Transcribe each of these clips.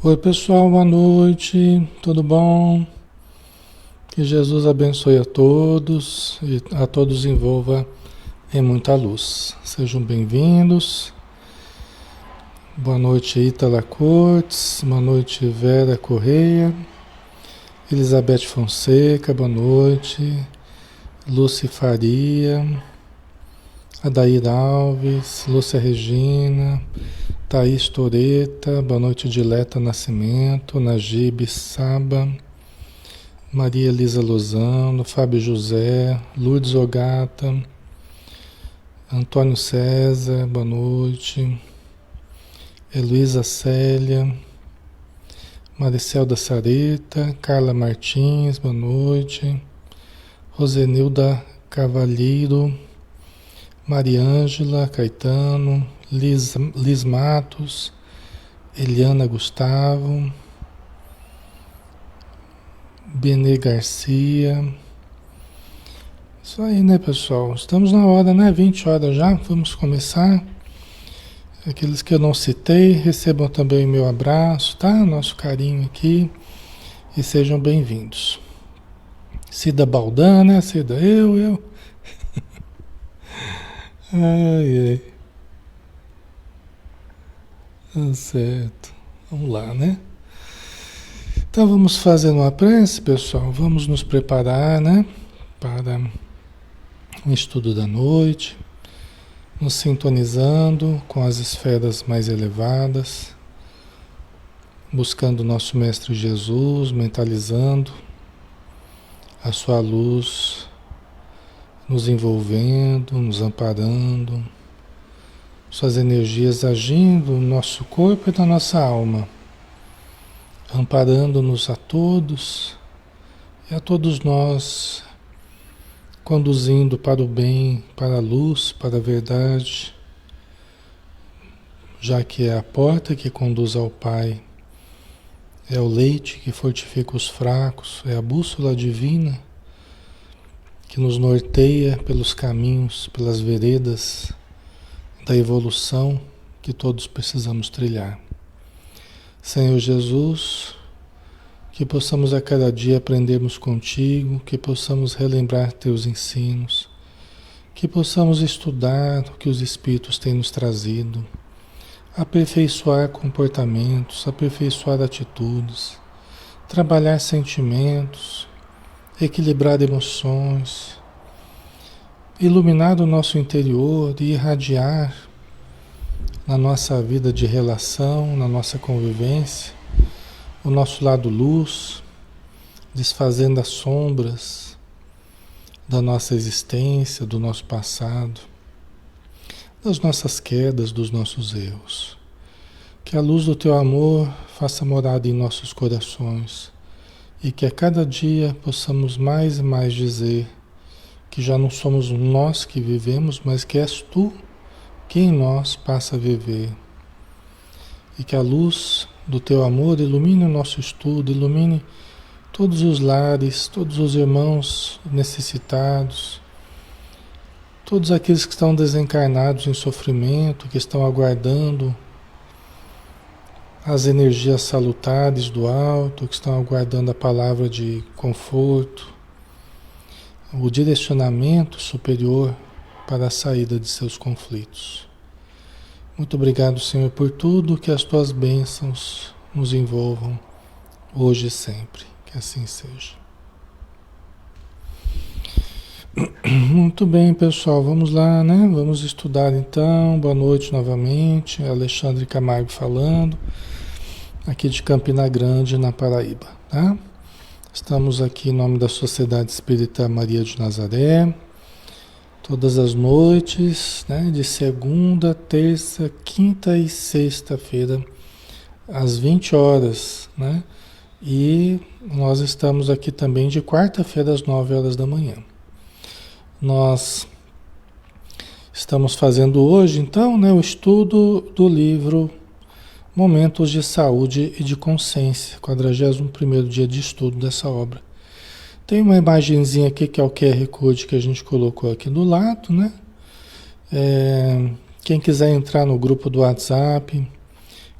Oi, pessoal, boa noite, tudo bom? Que Jesus abençoe a todos e a todos envolva em muita luz. Sejam bem-vindos. Boa noite, Ítala Cortes, boa noite, Vera Correia, Elizabeth Fonseca, boa noite, Lúcia Faria, Adair Alves, Lúcia Regina, Thaís Toreta, boa noite, Dileta Nascimento, Najib Saba, Maria Elisa Lozano, Fábio José, Lourdes Ogata, Antônio César, boa noite, Heloísa Célia, Maricelda Sareta, Carla Martins, boa noite, Rosenilda Cavalheiro, Mariângela Caetano, Liz Matos, Eliana Gustavo, Benê Garcia. Isso aí, né, pessoal? Estamos na hora, né? 20 horas já. Vamos começar. Aqueles que eu não citei, recebam também o meu abraço, tá? Nosso carinho aqui. E sejam bem-vindos. Cida Baldan, né, Cida? Eu. Ai, ai. Tá certo. Vamos lá, né? Então vamos fazer uma prece, pessoal. Vamos nos preparar, né? Para o estudo da noite. Nos sintonizando com as esferas mais elevadas, buscando o nosso Mestre Jesus, mentalizando a sua luz, nos envolvendo, nos amparando, suas energias agindo no nosso corpo e na nossa alma, amparando-nos a todos e a todos nós, conduzindo para o bem, para a luz, para a verdade, já que é a porta que conduz ao Pai, é o leite que fortifica os fracos, é a bússola divina que nos norteia pelos caminhos, pelas veredas da evolução que todos precisamos trilhar. Senhor Jesus, que possamos a cada dia aprendermos contigo, que possamos relembrar teus ensinos, que possamos estudar o que os Espíritos têm nos trazido, aperfeiçoar comportamentos, aperfeiçoar atitudes, trabalhar sentimentos, equilibrar emoções, iluminar o nosso interior e irradiar na nossa vida de relação, na nossa convivência, o nosso lado luz, desfazendo as sombras da nossa existência, do nosso passado, das nossas quedas, dos nossos erros. Que a luz do teu amor faça morada em nossos corações e que a cada dia possamos mais e mais dizer que já não somos nós que vivemos, mas que és tu que em nós passa a viver. E que a luz do teu amor ilumine o nosso estudo, ilumine todos os lares, todos os irmãos necessitados, todos aqueles que estão desencarnados em sofrimento, que estão aguardando as energias salutares do alto, que estão aguardando a palavra de conforto, o direcionamento superior para a saída de seus conflitos. Muito obrigado, Senhor, por tudo, que as tuas bênçãos nos envolvam hoje e sempre. Que assim seja. Muito bem, pessoal, vamos lá, né? Vamos estudar então. Boa noite novamente. Alexandre Camargo falando, aqui de Campina Grande, na Paraíba, tá? Estamos aqui em nome da Sociedade Espírita Maria de Nazaré, todas as noites, né? De segunda, terça, quinta e sexta-feira, às 20 horas, né? E nós estamos aqui também de quarta-feira, às 9 horas da manhã. Nós estamos fazendo hoje, então, né, o estudo do livro Momentos de Saúde e de Consciência, 41º dia de estudo dessa obra. Tem uma imagenzinha aqui que é o QR Code que a gente colocou aqui do lado, né? Quem quiser entrar no grupo do WhatsApp,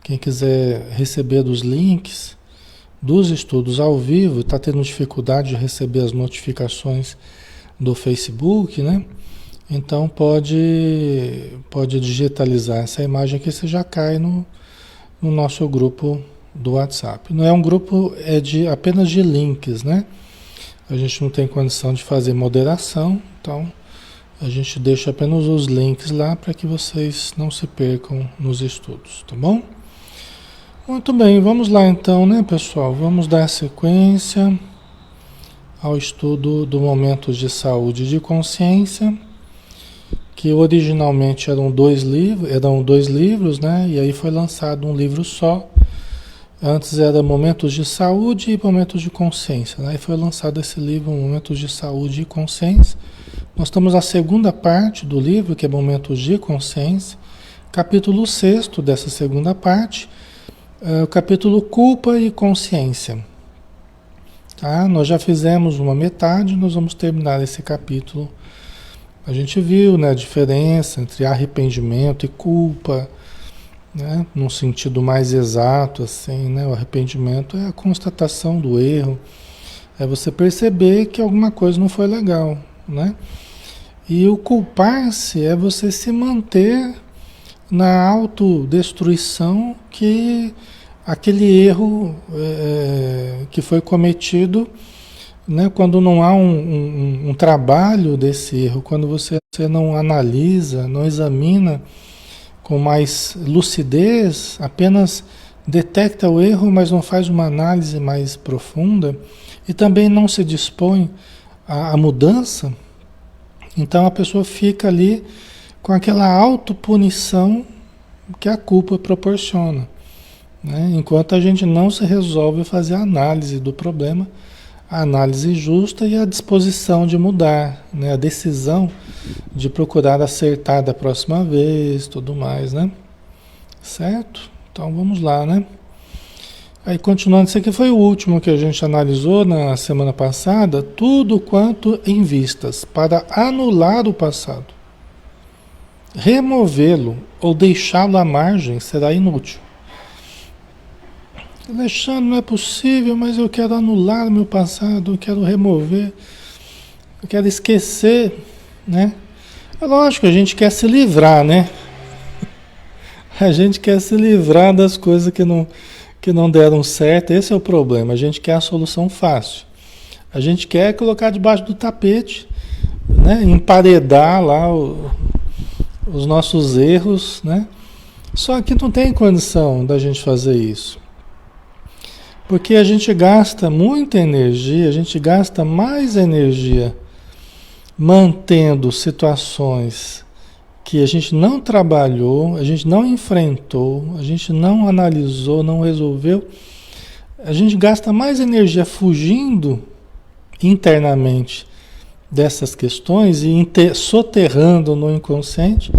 Quem quiser receber os links dos estudos ao vivo, está tendo dificuldade de receber as notificações do Facebook, né? Então pode digitalizar essa imagem que você já cai no nosso grupo do WhatsApp. Não é um grupo, apenas de links, né? A gente não tem condição de fazer moderação, então a gente deixa apenas os links lá para que vocês não se percam nos estudos, tá bom? Muito bem, vamos lá então, né, pessoal? Vamos dar sequência ao estudo do Momentos de Saúde e de Consciência, que originalmente eram dois livros, né? E aí foi lançado um livro só. Antes era Momentos de Saúde e Momentos de Consciência, né? E foi lançado esse livro, Momentos de Saúde e Consciência. Nós estamos na segunda parte do livro, que é Momentos de Consciência, capítulo 6º dessa segunda parte, o capítulo Culpa e Consciência. Tá? Nós já fizemos uma metade, nós vamos terminar esse capítulo. A gente viu, né, a diferença entre arrependimento e culpa, né, num sentido mais exato, assim, né? O arrependimento é a constatação do erro, é você perceber que alguma coisa não foi legal, né? E o culpar-se é você se manter na autodestruição que aquele erro que foi cometido, né, quando não há um trabalho desse erro, quando você não analisa, não examina com mais lucidez, apenas detecta o erro, mas não faz uma análise mais profunda e também não se dispõe à mudança, então a pessoa fica ali com aquela autopunição que a culpa proporciona, né? Enquanto a gente não se resolve fazer a análise do problema, a análise justa e a disposição de mudar, né? A decisão de procurar acertar da próxima vez, tudo mais, né? Certo? Então vamos lá, né? Aí continuando, esse aqui foi o último que a gente analisou na semana passada, tudo quanto em vistas, para anular o passado. Removê-lo ou deixá-lo à margem será inútil. Alexandre, não é possível, mas eu quero anular o meu passado, eu quero remover, eu quero esquecer, né? É lógico, a gente quer se livrar, né? A gente quer se livrar das coisas que não deram certo, esse é o problema, a gente quer a solução fácil. A gente quer colocar debaixo do tapete, né? Emparedar lá os nossos erros, né? Só que não tem condição da gente fazer isso. Porque a gente gasta muita energia, a gente gasta mais energia mantendo situações que a gente não trabalhou, a gente não enfrentou, a gente não analisou, não resolveu. A gente gasta mais energia fugindo internamente dessas questões e soterrando no inconsciente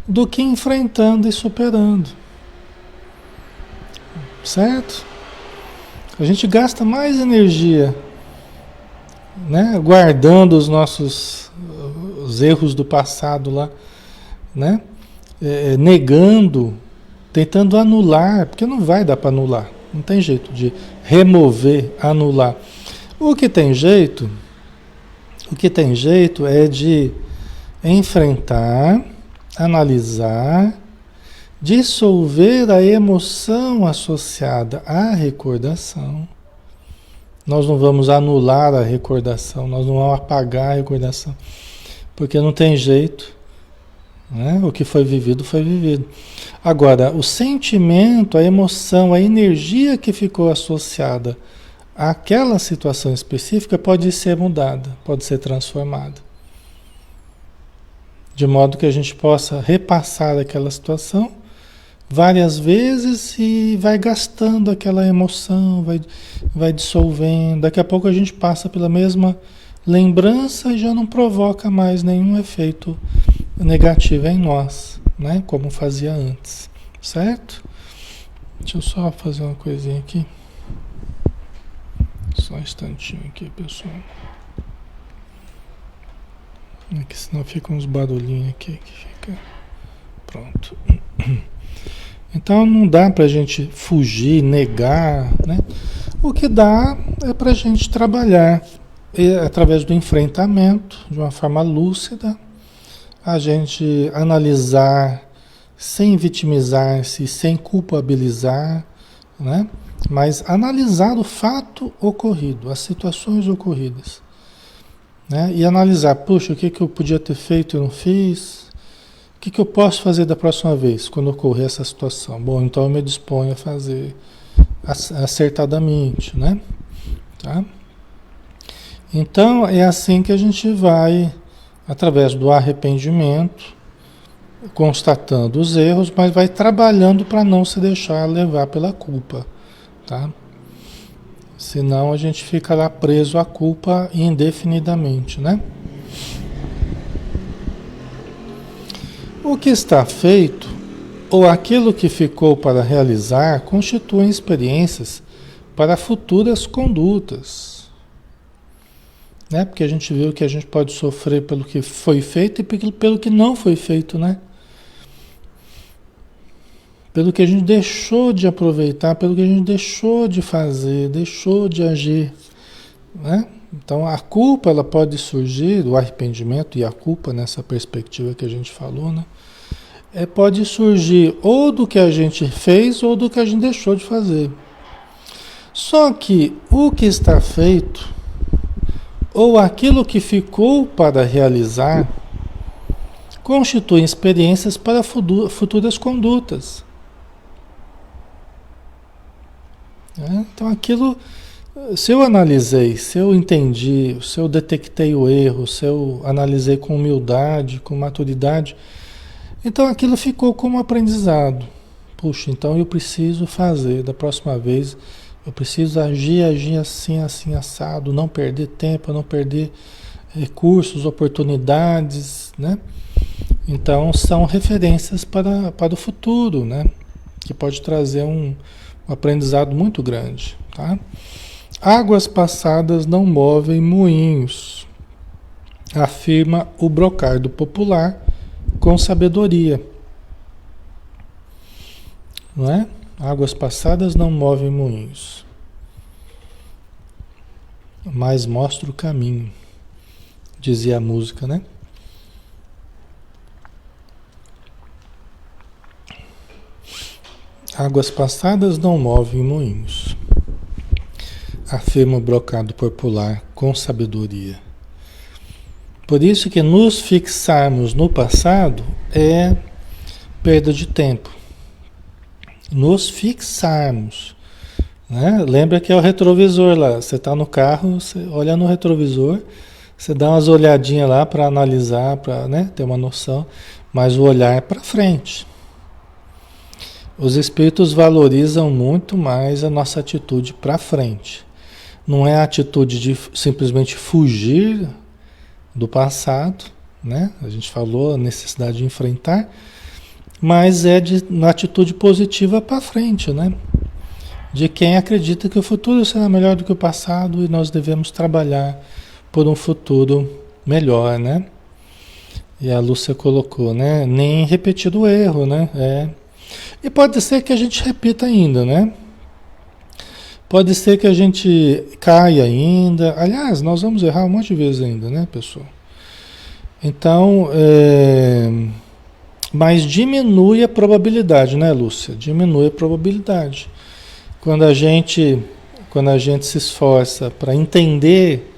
do que enfrentando e superando. Certo? A gente gasta mais energia, né, guardando os erros do passado lá, né, negando, tentando anular, porque não vai dar para anular, não tem jeito de remover, anular. O que tem jeito é de enfrentar, analisar, dissolver a emoção associada à recordação. Nós não vamos anular a recordação, nós não vamos apagar a recordação, porque não tem jeito, né? O que foi vivido, foi vivido. Agora, o sentimento, a emoção, a energia que ficou associada àquela situação específica pode ser mudada, pode ser transformada. De modo que a gente possa repassar aquela situação várias vezes e vai gastando aquela emoção, vai dissolvendo. Daqui a pouco a gente passa pela mesma lembrança e já não provoca mais nenhum efeito negativo em nós, né? Como fazia antes, certo? Deixa eu só fazer uma coisinha aqui. Só um instantinho aqui, pessoal. É que senão fica uns barulhinhos aqui que fica... Pronto. Então não dá para a gente fugir, negar, né? O que dá é para a gente trabalhar através do enfrentamento, de uma forma lúcida, a gente analisar sem vitimizar-se, sem culpabilizar, né? Mas analisar o fato ocorrido, as situações ocorridas, né? E analisar, puxa, o que que eu podia ter feito e não fiz? O que que eu posso fazer da próxima vez, quando ocorrer essa situação? Bom, então eu me disponho a fazer acertadamente, né? Tá? Então é assim que a gente vai, através do arrependimento, constatando os erros, mas vai trabalhando para não se deixar levar pela culpa, tá? Senão a gente fica lá preso à culpa indefinidamente, né? O que está feito, ou aquilo que ficou para realizar, constituem experiências para futuras condutas, né? Porque a gente viu que a gente pode sofrer pelo que foi feito e pelo que não foi feito, né? Pelo que a gente deixou de aproveitar, pelo que a gente deixou de fazer, deixou de agir, né? Então a culpa, ela pode surgir do arrependimento, e a culpa nessa perspectiva que a gente falou, né? Pode surgir ou do que a gente fez ou do que a gente deixou de fazer. Só que o que está feito, ou aquilo que ficou para realizar, constitui experiências para futuras condutas. Então aquilo, se eu analisei, se eu entendi, se eu detectei o erro, se eu analisei com humildade, com maturidade, então aquilo ficou como aprendizado. Puxa, então eu preciso fazer, da próxima vez, eu preciso agir assim, assim, assado, não perder tempo, não perder recursos, oportunidades, né? Então são referências para o futuro, né? Que pode trazer um aprendizado muito grande, tá? Águas passadas não movem moinhos, afirma o brocardo popular com sabedoria, não é? Águas passadas não movem moinhos, mas mostra o caminho, dizia a música, né? Águas passadas não movem moinhos, afirma o brocado popular com sabedoria. Por isso que nos fixarmos no passado é perda de tempo. Nos fixarmos, né? Lembra que é o retrovisor lá. Você está no carro, você olha no retrovisor, você dá umas olhadinhas lá para analisar, para, né, ter uma noção, mas o olhar é para frente. Os espíritos valorizam muito mais a nossa atitude para frente. Não é a atitude de simplesmente fugir do passado, né? A gente falou a necessidade de enfrentar, mas é uma atitude positiva para frente, né? De quem acredita que o futuro será melhor do que o passado e nós devemos trabalhar por um futuro melhor, né? E a Lúcia colocou, né? Nem repetir o erro, né? E pode ser que a gente repita ainda, né? Pode ser que a gente caia ainda. Aliás, nós vamos errar um monte de vezes ainda, né, pessoal? Então, mas diminui a probabilidade, né, Lúcia? Diminui a probabilidade. Quando a gente se esforça para entender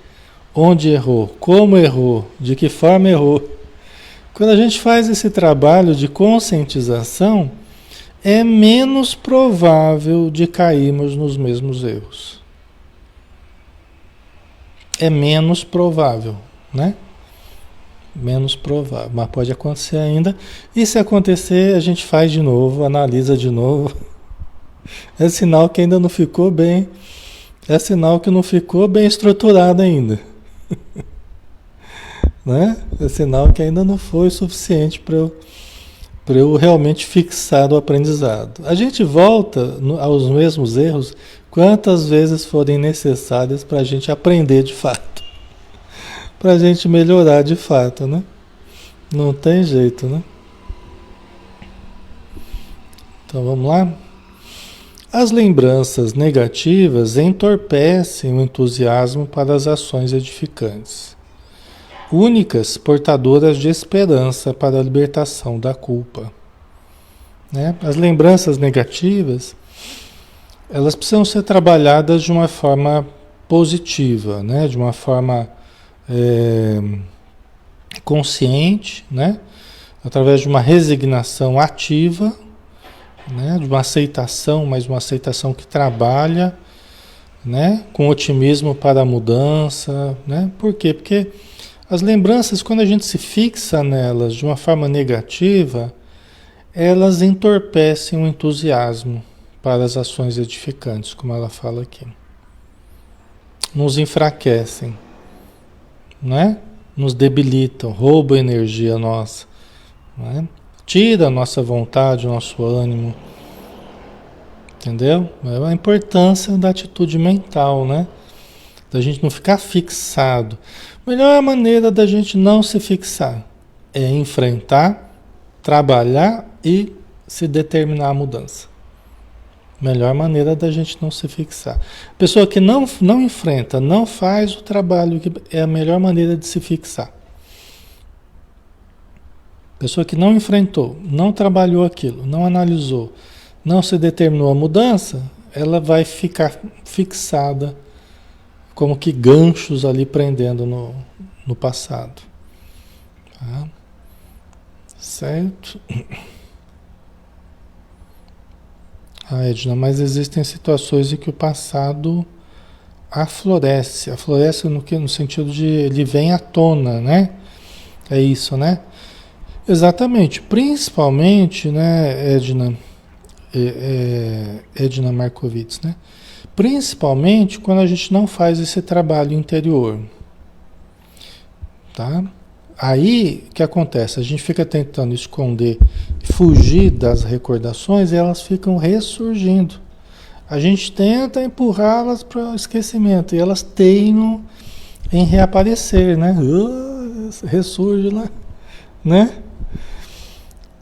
onde errou, como errou, de que forma errou, quando a gente faz esse trabalho de conscientização, é menos provável de cairmos nos mesmos erros. É menos provável, né? Menos provável, mas pode acontecer ainda. E se acontecer, a gente faz de novo, analisa de novo. É sinal que ainda não ficou bem, é sinal que não ficou bem estruturado ainda. Né? É sinal que ainda não foi suficiente para eu realmente fixar o aprendizado. A gente volta aos mesmos erros quantas vezes forem necessárias para a gente aprender de fato. Para a gente melhorar de fato, né? Não tem jeito, né? Então vamos lá? As lembranças negativas entorpecem o entusiasmo para as ações edificantes, únicas portadoras de esperança para a libertação da culpa. Né? As lembranças negativas, elas precisam ser trabalhadas de uma forma positiva, né? De uma forma consciente, né? Através de uma resignação ativa, né? De uma aceitação, mas uma aceitação que trabalha, né? Com otimismo para a mudança. Né? Por quê? Porque as lembranças, quando a gente se fixa nelas de uma forma negativa, elas entorpecem o entusiasmo para as ações edificantes, como ela fala aqui. Nos enfraquecem, né? Nos debilitam, roubam energia nossa, né? Tira a nossa vontade, o nosso ânimo, entendeu? É a importância da atitude mental, né? Da gente não ficar fixado. A melhor maneira da gente não se fixar é enfrentar, trabalhar e se determinar a mudança. Melhor maneira da gente não se fixar. Pessoa que não enfrenta, não faz o trabalho, que é a melhor maneira de se fixar. Pessoa que não enfrentou, não trabalhou aquilo, não analisou, não se determinou a mudança, ela vai ficar fixada como que ganchos ali prendendo no passado. Tá? Certo? Edna, mas existem situações em que o passado aflorece. Aflorece no sentido de ele vem à tona, né? É isso, né? Exatamente. Principalmente, né, Edna, Edna Markovits, né? Principalmente quando a gente não faz esse trabalho interior. Tá? Aí, o que acontece? A gente fica tentando esconder, fugir das recordações e elas ficam ressurgindo. A gente tenta empurrá-las para o esquecimento e elas teimam em reaparecer, né? Ressurge lá, né?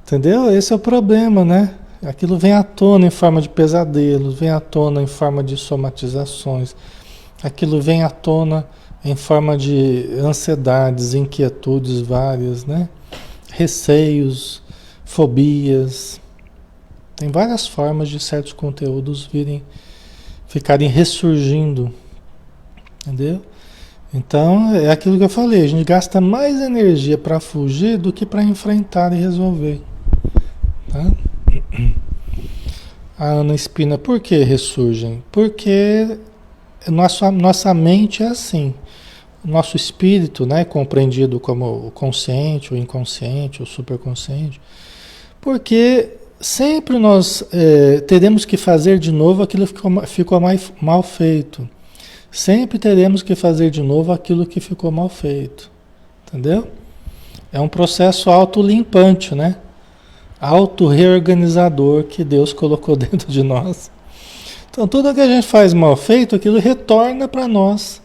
Entendeu? Esse é o problema, né? Aquilo vem à tona em forma de pesadelos, vem à tona em forma de somatizações, aquilo vem à tona em forma de ansiedades, inquietudes várias, né? Receios, fobias. Tem várias formas de certos conteúdos ficarem ressurgindo, entendeu? Então, é aquilo que eu falei, a gente gasta mais energia para fugir do que para enfrentar e resolver. Tá? A Ana Espina, por que ressurgem? Porque nossa mente é assim. Nosso espírito, né, compreendido como o consciente, o inconsciente, o superconsciente, porque sempre nós teremos que fazer de novo aquilo que ficou mal feito. Sempre teremos que fazer de novo aquilo que ficou mal feito. Entendeu? É um processo autolimpante, né? Auto-reorganizador que Deus colocou dentro de nós. Então, tudo que a gente faz mal feito, aquilo retorna para nós.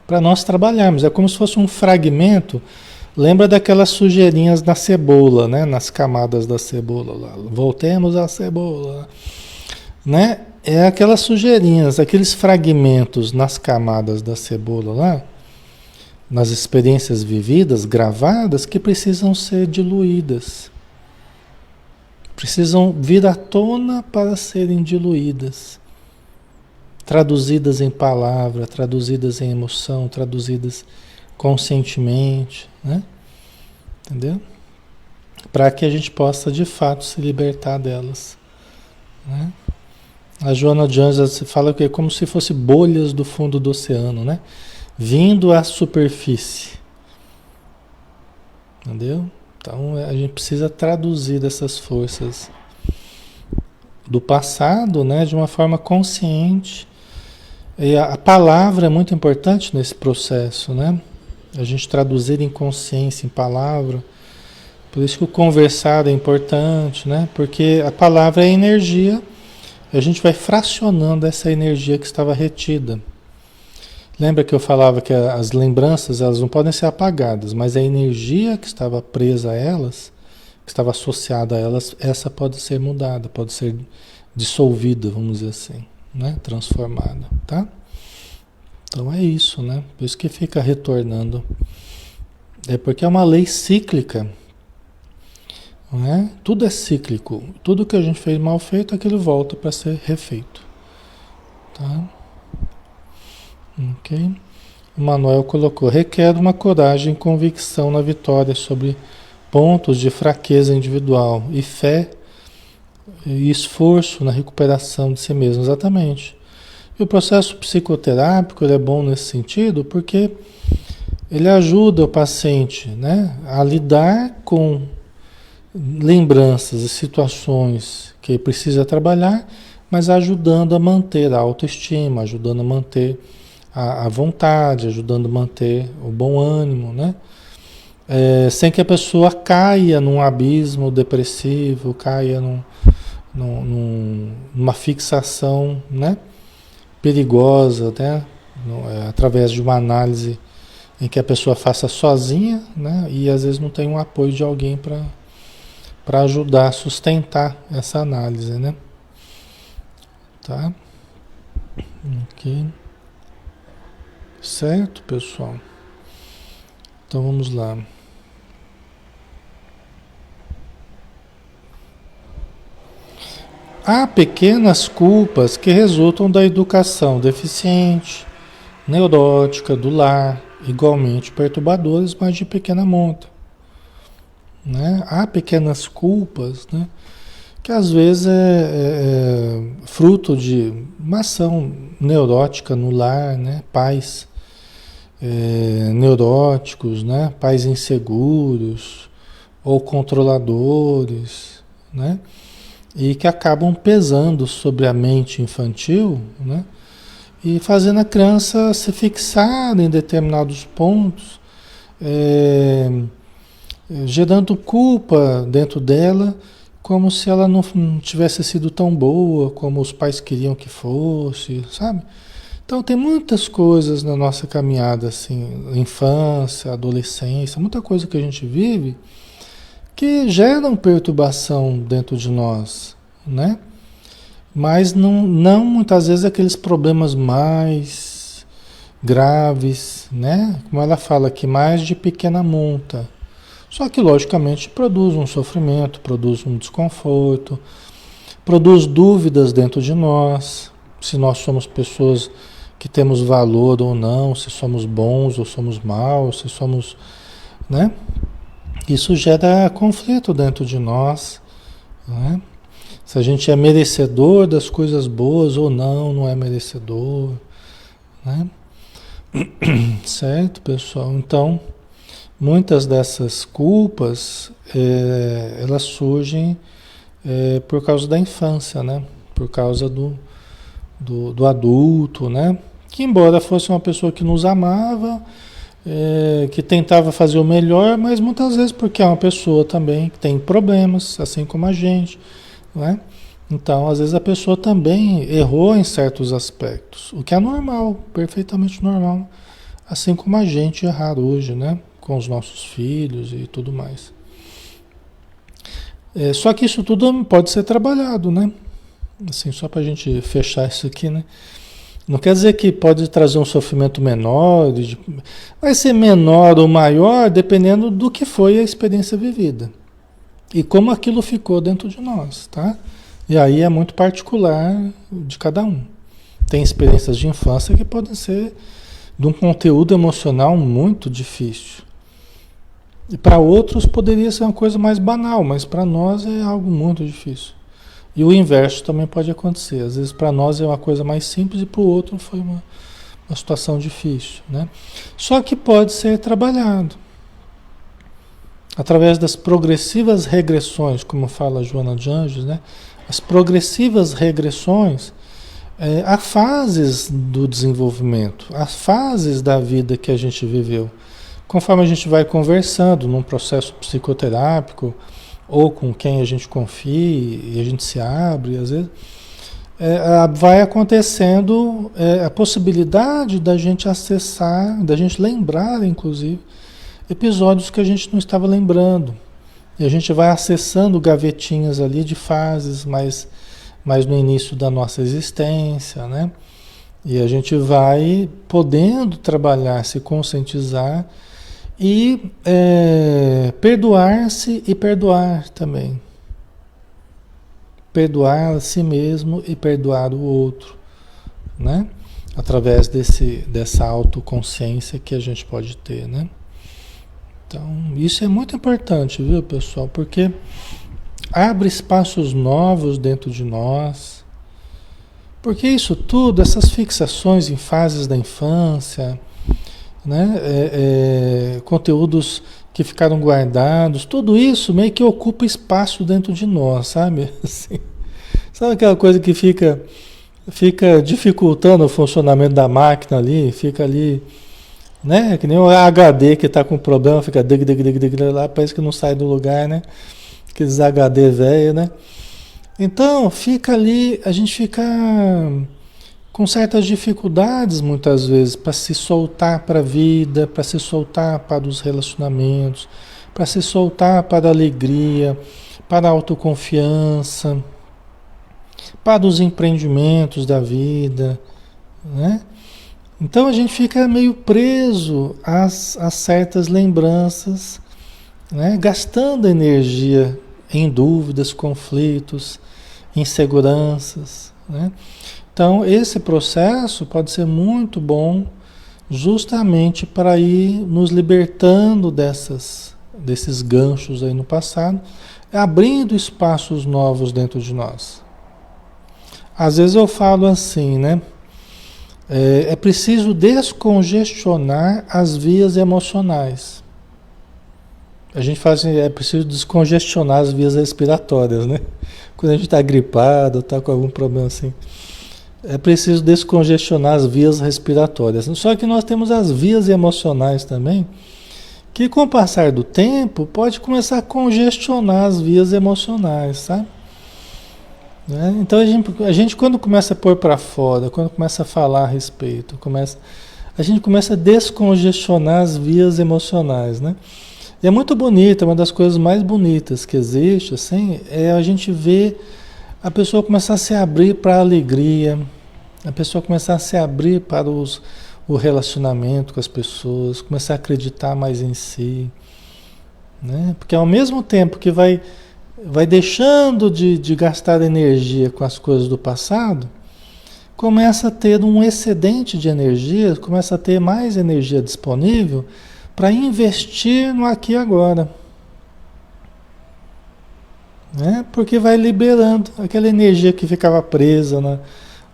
Para nós trabalharmos. É como se fosse um fragmento. Lembra daquelas sujeirinhas na cebola, né? Nas camadas da cebola lá. Voltemos à cebola. Né? É aquelas sujeirinhas, aqueles fragmentos nas camadas da cebola lá, nas experiências vividas, gravadas, que precisam ser diluídas. Precisam vir à tona para serem diluídas. Traduzidas em palavra, traduzidas em emoção, traduzidas conscientemente, né? Entendeu? Para que a gente possa de fato se libertar delas, né? A Joana de Anjos fala que é como se fosse bolhas do fundo do oceano, né? Vindo à superfície, entendeu? Então a gente precisa traduzir essas forças do passado, né, de uma forma consciente. E a palavra é muito importante nesse processo, né? A gente traduzir em consciência, em palavra. Por isso que o conversar é importante, né? Porque a palavra é energia, a gente vai fracionando essa energia que estava retida. Lembra que eu falava que as lembranças, elas não podem ser apagadas, mas a energia que estava presa a elas que estava associada a elas, essa pode ser mudada, pode ser dissolvida, vamos dizer assim, né? Transformada, tá? Então é isso, né? Por isso que fica retornando. É porque é uma lei cíclica, não é? Tudo é cíclico. Tudo que a gente fez mal feito, aquilo volta para ser refeito, tá? Ok? O Manuel colocou: requer uma coragem e convicção na vitória sobre pontos de fraqueza individual e fé e esforço na recuperação de si mesmo. Exatamente. E o processo psicoterápico ele é bom nesse sentido porque ele ajuda o paciente, né, a lidar com lembranças e situações que ele precisa trabalhar, mas ajudando a manter a autoestima, ajudando a manter a vontade, ajudando a manter o bom ânimo, né? Sem que a pessoa caia num abismo depressivo, caia numa fixação, né? Perigosa, né? Através de uma análise em que a pessoa faça sozinha, né? E às vezes não tem um apoio de alguém para ajudar a sustentar essa análise, né? Tá? Ok. Certo, pessoal? Então vamos lá. Há pequenas culpas que resultam da educação deficiente, neurótica, do lar, igualmente perturbadoras, mas de pequena monta, né? Há pequenas culpas, né, que às vezes é fruto de uma ação neurótica no lar, né? Pais neuróticos, né? Pais inseguros ou controladores, né? E que acabam pesando sobre a mente infantil, né? E fazendo a criança se fixar em determinados pontos, gerando culpa dentro dela, como se ela não tivesse sido tão boa como os pais queriam que fosse, sabe? Então tem muitas coisas na nossa caminhada, assim, infância, adolescência, muita coisa que a gente vive que geram perturbação dentro de nós, né? Mas não muitas vezes aqueles problemas mais graves, né? Como ela fala aqui, mais de pequena monta. Só que logicamente produz um sofrimento, produz um desconforto, produz dúvidas dentro de nós, se nós somos pessoas que temos valor ou não, se somos bons ou somos maus, se somos, né? Isso gera conflito dentro de nós, né? Se a gente é merecedor das coisas boas ou não, não é merecedor, né? Certo, pessoal? Então, muitas dessas culpas, elas surgem por causa da infância, né? Por causa do adulto, né? Que embora fosse uma pessoa que nos amava, que tentava fazer o melhor, mas muitas vezes porque é uma pessoa também que tem problemas, assim como a gente, né? Então, às vezes a pessoa também errou em certos aspectos, o que é normal, perfeitamente normal, assim como a gente errar hoje, né? Com os nossos filhos e tudo mais. Só que isso tudo pode ser trabalhado, né? Assim, só para a gente fechar isso aqui, né? Não quer dizer que pode trazer um sofrimento menor, vai ser menor ou maior dependendo do que foi a experiência vivida e como aquilo ficou dentro de nós, tá? E aí é muito particular de cada um. Tem experiências de infância que podem ser de um conteúdo emocional muito difícil. E para outros poderia ser uma coisa mais banal, mas para nós é algo muito difícil. E o inverso também pode acontecer. Às vezes para nós é uma coisa mais simples e para o outro foi uma situação difícil, né? Só que pode ser trabalhado através das progressivas regressões, como fala a Joana de Anjos, né? As progressivas regressões, há fases do desenvolvimento, há fases da vida que a gente viveu. Conforme a gente vai conversando num processo psicoterápico, ou com quem a gente confie, e a gente se abre, às vezes, vai acontecendo a possibilidade da gente acessar, da gente lembrar, inclusive, episódios que a gente não estava lembrando, E a gente vai acessando gavetinhas ali de fases mais no início da nossa existência, né? E a gente vai podendo trabalhar, se conscientizar e perdoar-se e perdoar também. Perdoar a si mesmo e perdoar o outro, né? Através dessa autoconsciência que a gente pode ter, né? Então, isso é muito importante, viu, pessoal? Porque abre espaços novos dentro de nós. Porque isso tudo, essas fixações em fases da infância, né? Conteúdos que ficaram guardados, tudo isso meio que ocupa espaço dentro de nós, sabe? Assim, sabe aquela coisa que fica dificultando o funcionamento da máquina ali, fica ali, né? Que nem o HD que está com problema, fica lá, parece que não sai do lugar, né? Aqueles HD velho, né? Então, fica ali, a gente fica com certas dificuldades muitas vezes para se soltar para a vida, para se soltar para os relacionamentos, para se soltar para a alegria, para a autoconfiança, para os empreendimentos da vida, né? Então a gente fica meio preso a certas lembranças, né? Gastando energia em dúvidas, conflitos, inseguranças, né? Então esse processo pode ser muito bom justamente para ir nos libertando desses ganchos aí no passado, abrindo espaços novos dentro de nós. Às vezes eu falo assim, né? É preciso descongestionar as vias emocionais. A gente fala assim, é preciso descongestionar as vias respiratórias, né? Quando a gente está gripado, está com algum problema assim. É preciso descongestionar as vias respiratórias. Só que nós temos as vias emocionais também, que com o passar do tempo pode começar a congestionar as vias emocionais, sabe? Né? Então a gente quando começa a pôr para fora, quando começa a falar a respeito, a gente começa a descongestionar as vias emocionais, né? E é muito bonito, é uma das coisas mais bonitas que existe, assim, é a gente ver a pessoa começar a se abrir para a alegria, a pessoa começar a se abrir para o relacionamento com as pessoas, começar a acreditar mais em si, né? Porque ao mesmo tempo que vai deixando de gastar energia com as coisas do passado, começa a ter um excedente de energia, começa a ter mais energia disponível para investir no aqui e agora. Né? Porque vai liberando aquela energia que ficava presa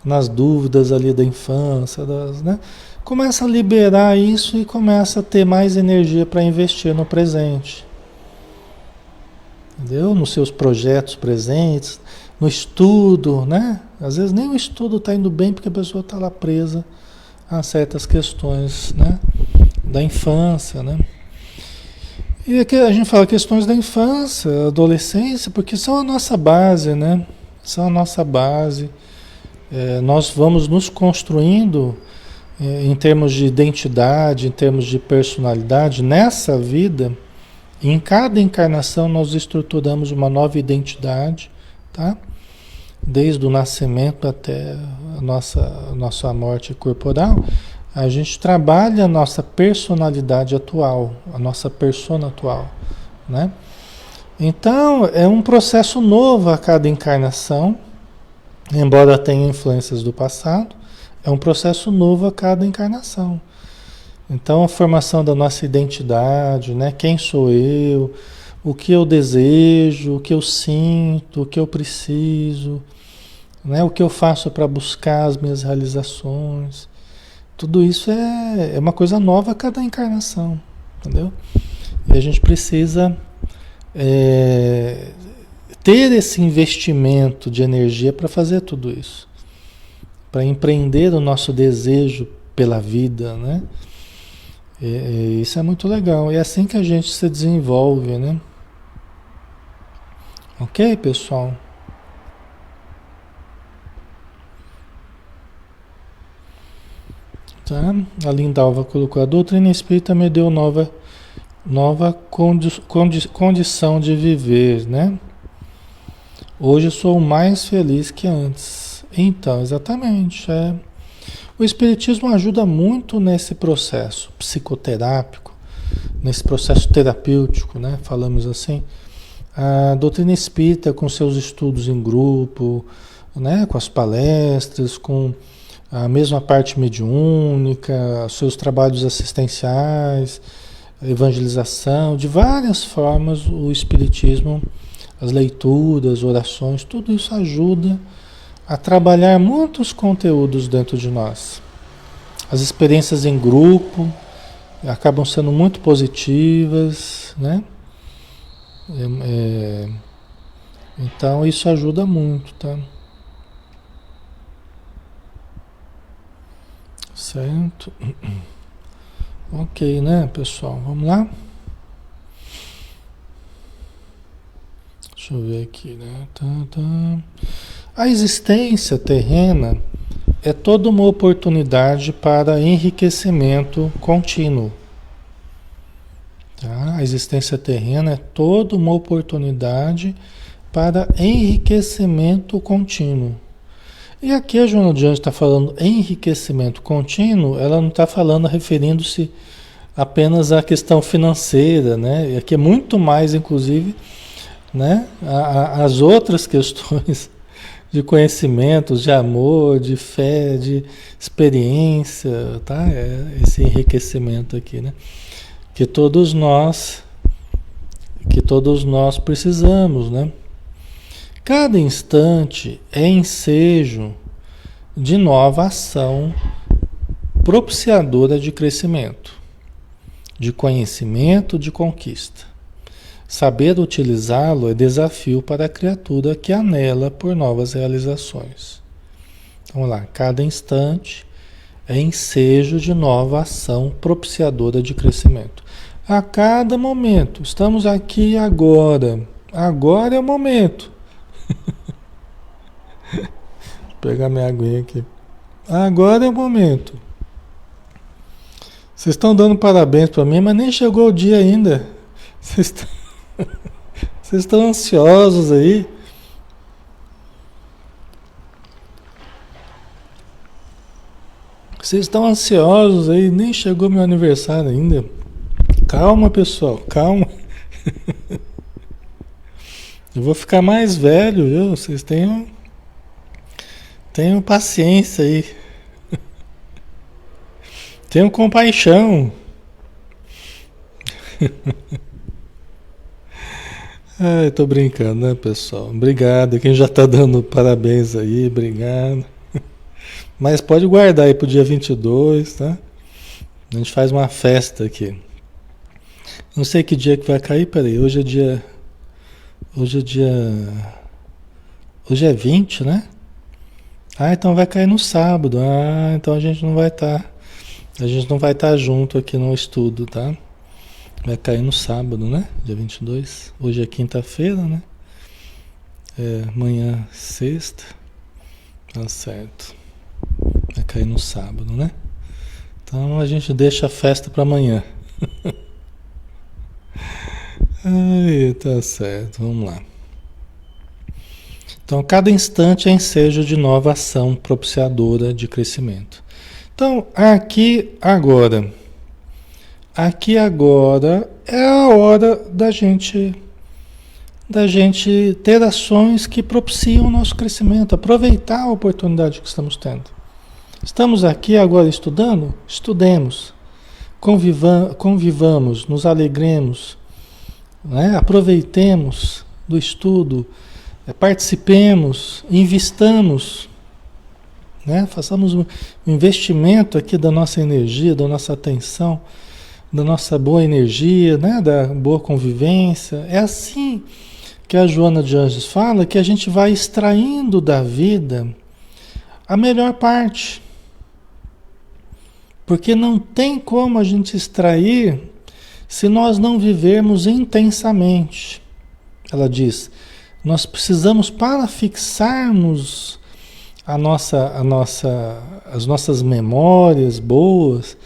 nas dúvidas ali da infância, né? Começa a liberar isso e começa a ter mais energia para investir no presente. Entendeu? Nos seus projetos presentes, no estudo, né? Às vezes nem o estudo está indo bem porque a pessoa está lá presa a certas questões, né? Da infância, né? E aqui a gente fala questões da infância, adolescência, porque são a nossa base, né? São a nossa base. Nós vamos nos construindo em termos de identidade, em termos de personalidade, nessa vida. Em cada encarnação nós estruturamos uma nova identidade, tá? Desde o nascimento até a nossa morte corporal, a gente trabalha a nossa personalidade atual, a nossa persona atual, né? Então, é um processo novo a cada encarnação, embora tenha influências do passado, é um processo novo a cada encarnação. Então, a formação da nossa identidade, né? Quem sou eu, o que eu desejo, o que eu sinto, o que eu preciso, né? O que eu faço para buscar as minhas realizações. Tudo isso é uma coisa nova a cada encarnação, entendeu? E a gente precisa ter esse investimento de energia para fazer tudo isso, para empreender o nosso desejo pela vida, né? Isso é muito legal. É assim que a gente se desenvolve, né? Ok, pessoal? Tá? A Lindalva colocou: a doutrina espírita me deu nova nova condição de viver, né? Hoje sou mais feliz que antes. Então, exatamente. O Espiritismo ajuda muito nesse processo psicoterápico, nesse processo terapêutico, né? Falamos assim. A doutrina espírita, com seus estudos em grupo, né? Com as palestras, com a mesma parte mediúnica, seus trabalhos assistenciais, evangelização, de várias formas o Espiritismo, as leituras, orações, tudo isso ajuda a trabalhar muitos conteúdos dentro de nós. As experiências em grupo acabam sendo muito positivas, né? Então isso ajuda muito, tá? Certo? Ok, né, pessoal? Vamos lá? Deixa eu ver aqui, né? A existência terrena é toda uma oportunidade para enriquecimento contínuo. Tá? A existência terrena é toda uma oportunidade para enriquecimento contínuo. E aqui a Joana de Anjos está falando enriquecimento contínuo, ela não está falando referindo-se apenas à questão financeira, né? E aqui é muito mais, inclusive, né? As outras questões de conhecimentos, de amor, de fé, de experiência, tá? Esse enriquecimento aqui, né? Que todos nós precisamos, né? Cada instante é ensejo de nova ação propiciadora de crescimento, de conhecimento, de conquista. Saber utilizá-lo é desafio para a criatura que anela por novas realizações. Vamos lá, cada instante é ensejo de nova ação propiciadora de crescimento. A cada momento, estamos aqui agora. Agora é o momento. Vou pegar minha aguinha aqui. Agora é o momento. Vocês estão dando parabéns para mim, mas nem chegou o dia ainda. Vocês estão ansiosos aí. Vocês estão ansiosos aí, nem chegou meu aniversário ainda. Calma, pessoal, calma. Eu vou ficar mais velho, viu? Vocês tenham paciência aí. Tenham compaixão. Ai, tô brincando, né, pessoal? Obrigado. Quem já tá dando parabéns aí, obrigado. Mas pode guardar aí pro dia 22, tá? A gente faz uma festa aqui. Não sei que dia que vai cair, peraí. Hoje é 20, né? Ah, então vai cair no sábado. Ah, então a gente não vai estar. A gente não vai estar junto aqui no estudo, tá? Vai cair no sábado, né? Dia 22. Hoje é quinta-feira, né? Amanhã, sexta. Tá certo. Vai cair no sábado, né? Então a gente deixa a festa para amanhã. Aí, tá certo. Vamos lá. Então, cada instante é ensejo de nova ação propiciadora de crescimento. Então, aqui agora é a hora da gente ter ações que propiciam o nosso crescimento, aproveitar a oportunidade que estamos tendo. Estamos aqui agora estudando? Estudemos, convivamos, nos alegremos, né? Aproveitemos do estudo, participemos, investamos, né? Façamos um investimento aqui da nossa energia, da nossa atenção, da nossa boa energia, né? Da boa convivência. É assim que a Joana de Anjos fala, que a gente vai extraindo da vida a melhor parte. Porque não tem como a gente extrair se nós não vivermos intensamente. Ela diz, nós precisamos, para fixarmos as nossas memórias boas,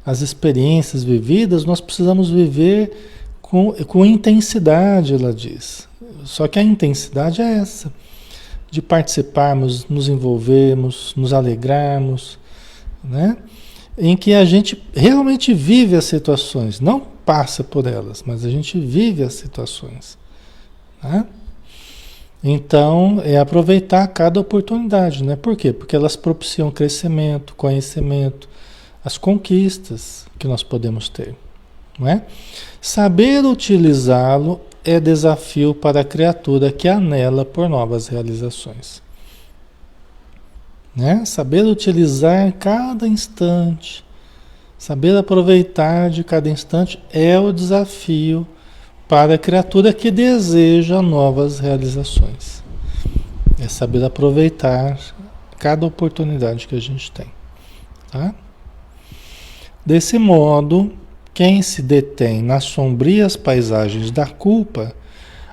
as experiências vividas, nós precisamos viver com intensidade, ela diz. Só que a intensidade é essa, de participarmos, nos envolvermos, nos alegrarmos, né? Em que a gente realmente vive as situações, não passa por elas, mas a gente vive as situações, né? Então, é aproveitar cada oportunidade, né? Por quê? Porque elas propiciam crescimento, conhecimento, as conquistas que nós podemos ter, não é? Saber utilizá-lo é desafio para a criatura que anela por novas realizações, né? Saber utilizar cada instante, saber aproveitar de cada instante é o desafio para a criatura que deseja novas realizações. É saber aproveitar cada oportunidade que a gente tem, tá? Desse modo, quem se detém nas sombrias paisagens da culpa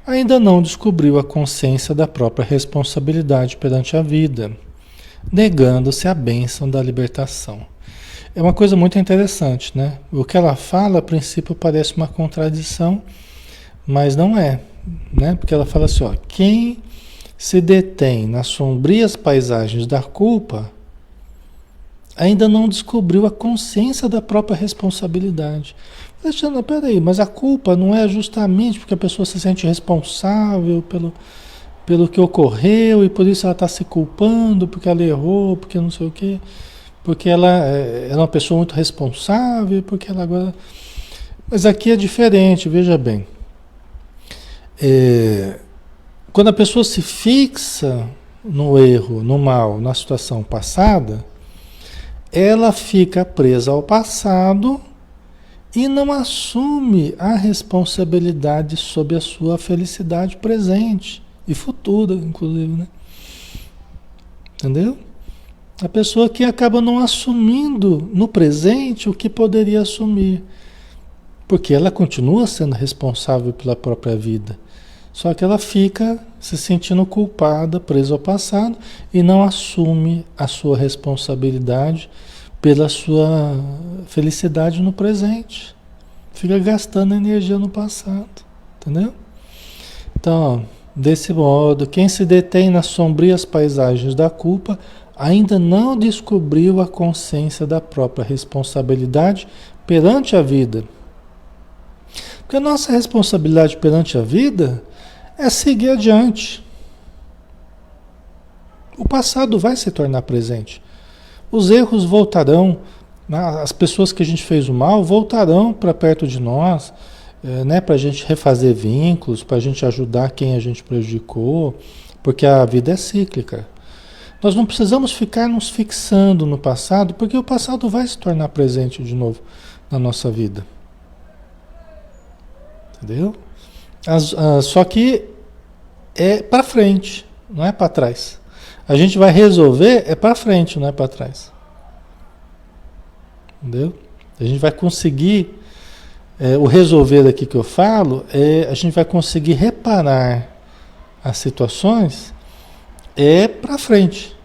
ainda não descobriu a consciência da própria responsabilidade perante a vida, negando-se a bênção da libertação. É uma coisa muito interessante, né? O que ela fala, a princípio, parece uma contradição, mas não é, né? Porque ela fala assim, ó, quem se detém nas sombrias paisagens da culpa ainda não descobriu a consciência da própria responsabilidade. Alexandre, peraí, mas a culpa não é justamente porque a pessoa se sente responsável pelo que ocorreu e por isso ela está se culpando, porque ela errou, porque não sei o quê, porque ela é uma pessoa muito responsável, porque ela agora... Mas aqui é diferente, veja bem. Quando a pessoa se fixa no erro, no mal, na situação passada, ela fica presa ao passado e não assume a responsabilidade sobre a sua felicidade presente e futura, inclusive, né? Entendeu? A pessoa que acaba não assumindo no presente o que poderia assumir, porque ela continua sendo responsável pela própria vida. Só que ela fica se sentindo culpada, presa ao passado e não assume a sua responsabilidade pela sua felicidade no presente. Fica gastando energia no passado, entendeu? Então, desse modo, quem se detém nas sombrias paisagens da culpa ainda não descobriu a consciência da própria responsabilidade perante a vida. Porque a nossa responsabilidade perante a vida é seguir adiante. O passado vai se tornar presente. Os erros voltarão, as pessoas que a gente fez o mal voltarão para perto de nós, né, para a gente refazer vínculos, para a gente ajudar quem a gente prejudicou, porque a vida é cíclica. Nós não precisamos ficar nos fixando no passado, porque o passado vai se tornar presente de novo na nossa vida. Entendeu? Só que é para frente, não é para trás. A gente vai resolver é para frente, não é para trás. Entendeu? A gente vai conseguir, o resolver aqui que eu falo, a gente vai conseguir reparar as situações para frente.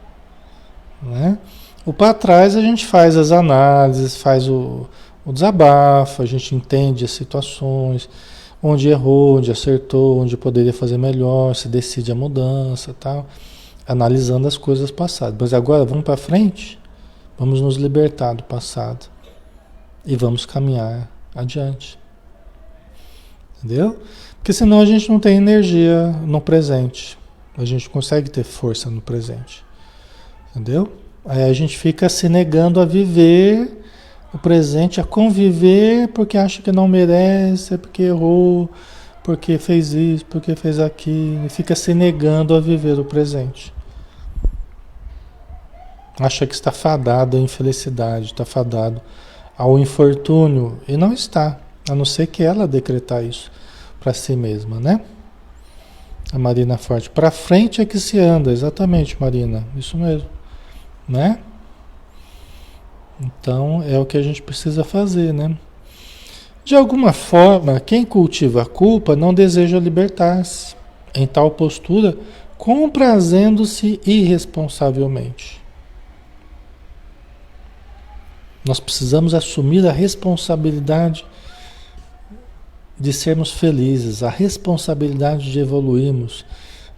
Né? O para trás a gente faz as análises, faz o desabafo, a gente entende as situações, onde errou, onde acertou, onde poderia fazer melhor, se decide a mudança, tal, analisando as coisas passadas. Mas agora vamos para frente, vamos nos libertar do passado e vamos caminhar adiante. Entendeu? Porque senão a gente não tem energia no presente. A gente consegue ter força no presente. Entendeu? Aí a gente fica se negando a viver o presente, a conviver porque acha que não merece, porque errou, porque fez isso, porque fez aquilo, e fica se negando a viver o presente. Acha que está fadado à infelicidade, está fadado ao infortúnio, e não está, a não ser que ela decretar isso para si mesma, né? A Marina Forte, para frente é que se anda, exatamente, Marina, isso mesmo, né? Então é o que a gente precisa fazer, né? De alguma forma, quem cultiva a culpa não deseja libertar-se. Em tal postura, comprazendo-se irresponsavelmente. Nós precisamos assumir a responsabilidade de sermos felizes, a responsabilidade de evoluirmos,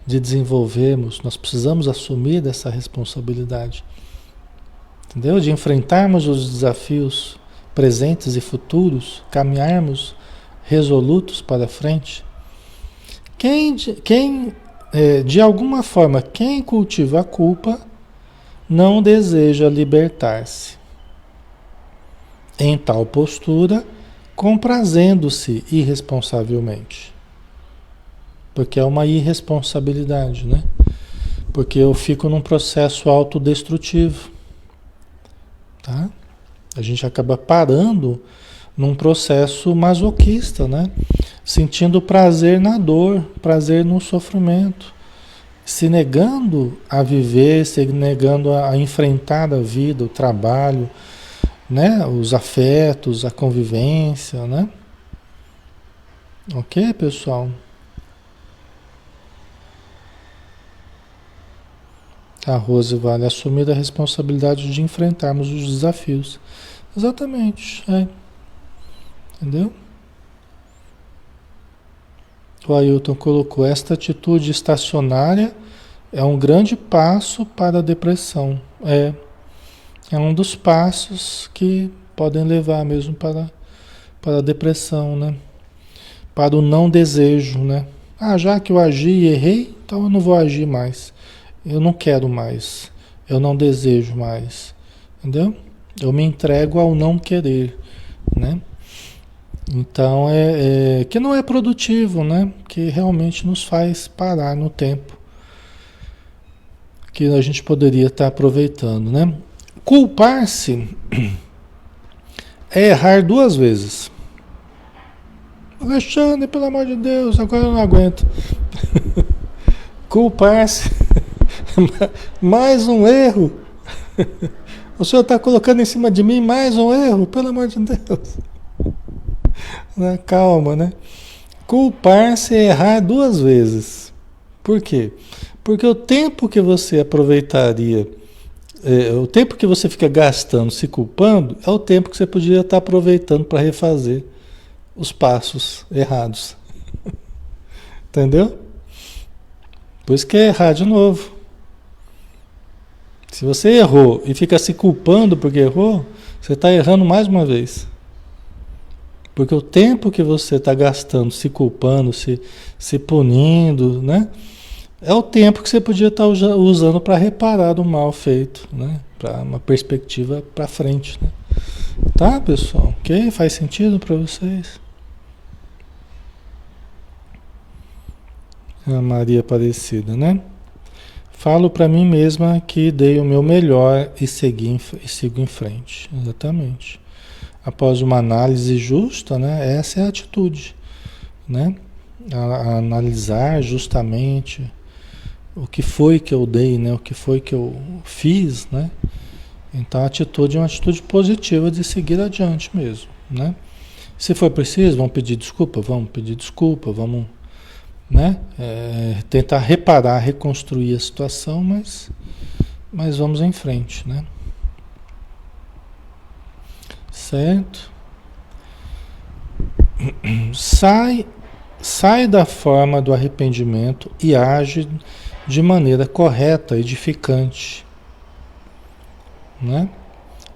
de desenvolvermos. Nós precisamos assumir essa responsabilidade. Entendeu? De enfrentarmos os desafios presentes e futuros, caminharmos resolutos para frente. De alguma forma, quem cultiva a culpa não deseja libertar-se. Em tal postura, comprazendo-se irresponsavelmente. Porque é uma irresponsabilidade, né? Porque eu fico num processo autodestrutivo. Tá? A gente acaba parando num processo masoquista, né? Sentindo prazer na dor, prazer no sofrimento, se negando a viver, se negando a enfrentar a vida, o trabalho, né? Os afetos, a convivência, né? Ok, pessoal? A Rose vale assumir a responsabilidade de enfrentarmos os desafios. Exatamente, Entendeu? O Ailton colocou, esta atitude estacionária é um grande passo para a depressão. É um dos passos que podem levar mesmo para a depressão, né? Para o não desejo, né? Já que eu agi e errei, então eu não vou agir mais. Eu não quero mais. Eu não desejo mais. Entendeu? Eu me entrego ao não querer, né? Então, que não é produtivo, né? Que realmente nos faz parar no tempo que a gente poderia estar aproveitando, né? Culpar-se é errar duas vezes. Alexandre, pelo amor de Deus, agora eu não aguento. Culpar-se, mais um erro. O senhor está colocando em cima de mim mais um erro, pelo amor de Deus. Calma, né? Culpar-se é errar duas vezes. Por quê? Porque o tempo que você aproveitaria, o tempo que você fica gastando se culpando, é o tempo que você poderia estar aproveitando para refazer os passos errados. Entendeu? Por isso que é errar de novo. Se você errou e fica se culpando porque errou, você está errando mais uma vez. Porque o tempo que você está gastando se culpando, se punindo, né? É o tempo que você podia estar usando para reparar o mal feito, né? Para uma perspectiva para frente, né? Tá, pessoal? Ok? Faz sentido para vocês? A Maria Aparecida, né? Falo para mim mesma que dei o meu melhor e sigo em frente. Exatamente. Após uma análise justa, né? Essa é a atitude, né? A analisar justamente o que foi que eu dei, né? O que foi que eu fiz, né? Então a atitude é uma atitude positiva de seguir adiante mesmo, né? Se for preciso, vamos pedir desculpa, vamos, né? Tentar reparar, reconstruir a situação, mas vamos em frente, né? Certo? Sai da forma do arrependimento e age de maneira correta, edificante, né?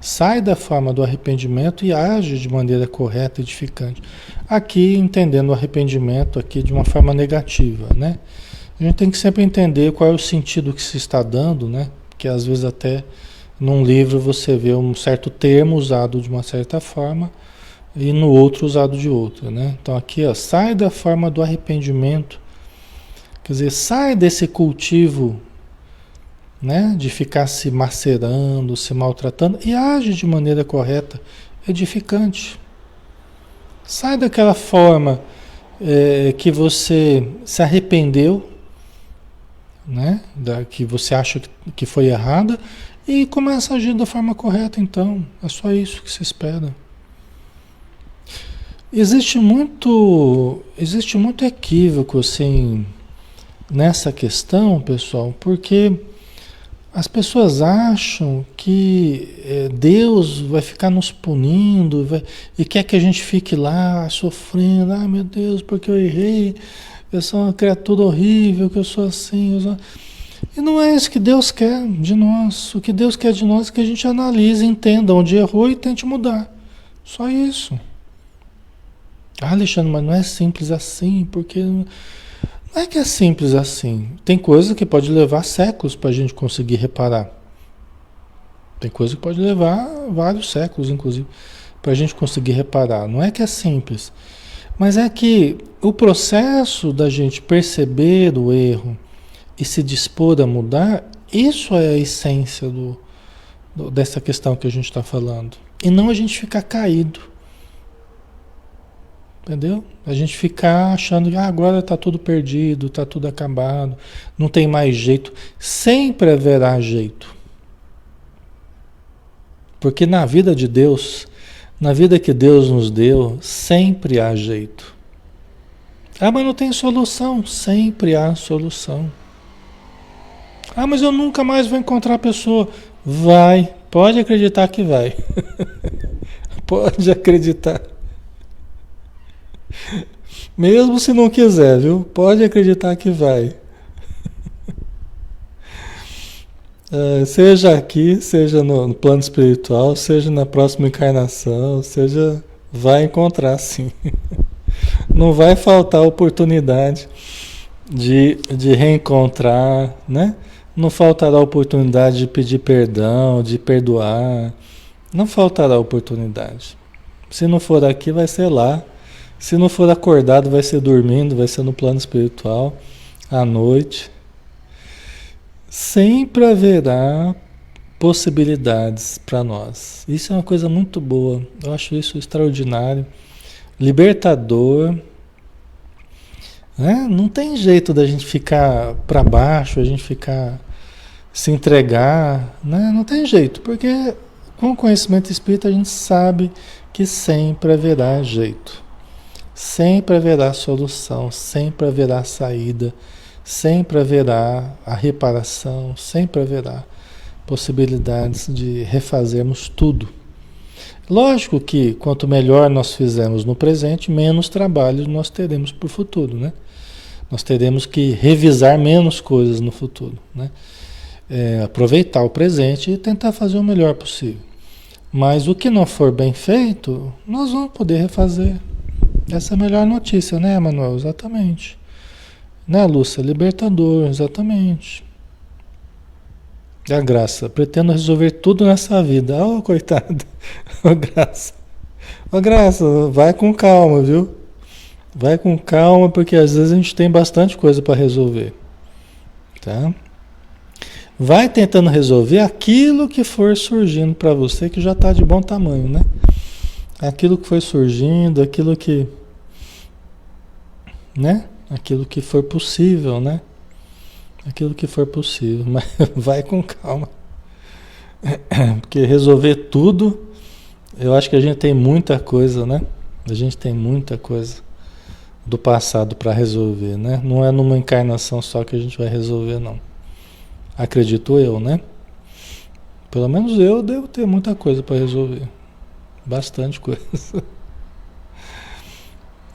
Sai da forma do arrependimento e age de maneira correta, edificante. Aqui entendendo o arrependimento aqui de uma forma negativa, né? A gente tem que sempre entender qual é o sentido que se está dando, né? Porque às vezes até num livro você vê um certo termo usado de uma certa forma e no outro usado de outra, né? Então aqui, ó, sai da forma do arrependimento, quer dizer, sai desse cultivo, né, de ficar se macerando, se maltratando e age de maneira correta, edificante. Sai daquela forma que você se arrependeu, né, que você acha que foi errada e começa a agir da forma correta, então. É só isso que se espera. Existe muito equívoco, assim, nessa questão, pessoal, porque As pessoas acham que Deus vai ficar nos punindo e quer que a gente fique lá sofrendo. Ah, meu Deus, porque eu errei, eu sou uma criatura horrível, que eu sou assim. E não é isso que Deus quer de nós. O que Deus quer de nós é que a gente analise, entenda onde errou e tente mudar. Só isso. Ah, Alexandre, mas não é simples assim, porque... Não é que é simples assim. Tem coisa que pode levar séculos para a gente conseguir reparar. Tem coisa que pode levar vários séculos, inclusive, para a gente conseguir reparar. Não é que é simples. Mas é que o processo da gente perceber o erro e se dispor a mudar, isso é a essência dessa questão que a gente está falando. E não a gente ficar caído. Entendeu? A gente ficar achando que agora está tudo perdido, está tudo acabado, não tem mais jeito. Sempre haverá jeito. Porque na vida de Deus, na vida que Deus nos deu, sempre há jeito. Ah, mas não tem solução. Sempre há solução. Ah, mas eu nunca mais vou encontrar a pessoa. Vai, pode acreditar que vai. Pode acreditar. Mesmo se não quiser, viu? Pode acreditar que vai. Seja aqui, seja no plano espiritual, seja na próxima encarnação, seja... Vai encontrar, sim. Não vai faltar oportunidade de reencontrar, né? Não faltará oportunidade de pedir perdão, de perdoar. Não faltará oportunidade. Se não for aqui, vai ser lá. Se não for acordado, vai ser dormindo, vai ser no plano espiritual, à noite. Sempre haverá possibilidades para nós. Isso é uma coisa muito boa. Eu acho isso extraordinário. Libertador. Né? Não tem jeito da gente ficar para baixo, a gente ficar se entregar. Né? Não tem jeito, porque com o conhecimento espírita a gente sabe que sempre haverá jeito. Sempre haverá solução, sempre haverá saída, sempre haverá a reparação, sempre haverá possibilidades de refazermos tudo. Lógico que quanto melhor nós fizermos no presente, menos trabalho nós teremos para o futuro, né? Nós teremos que revisar menos coisas no futuro, né? Aproveitar o presente e tentar fazer o melhor possível. Mas o que não for bem feito, nós vamos poder refazer. Essa é a melhor notícia, né, Manuel? Exatamente. Né, Lúcia? Libertador, exatamente. A Graça, pretendo resolver tudo nessa vida. Oh, coitada. Oh, Graça. Oh, Graça, vai com calma, viu? Vai com calma, porque às vezes a gente tem bastante coisa para resolver. Tá? Vai tentando resolver aquilo que for surgindo para você, que já está de bom tamanho, né? Aquilo que foi surgindo, aquilo que... né? Aquilo que for possível, né? Aquilo que for possível, mas vai com calma. Porque resolver tudo, eu acho que a gente tem muita coisa, né? A gente tem muita coisa do passado para resolver, né? Não é numa encarnação só que a gente vai resolver, não. Acredito eu, né? Pelo menos eu devo ter muita coisa para resolver. Bastante coisa.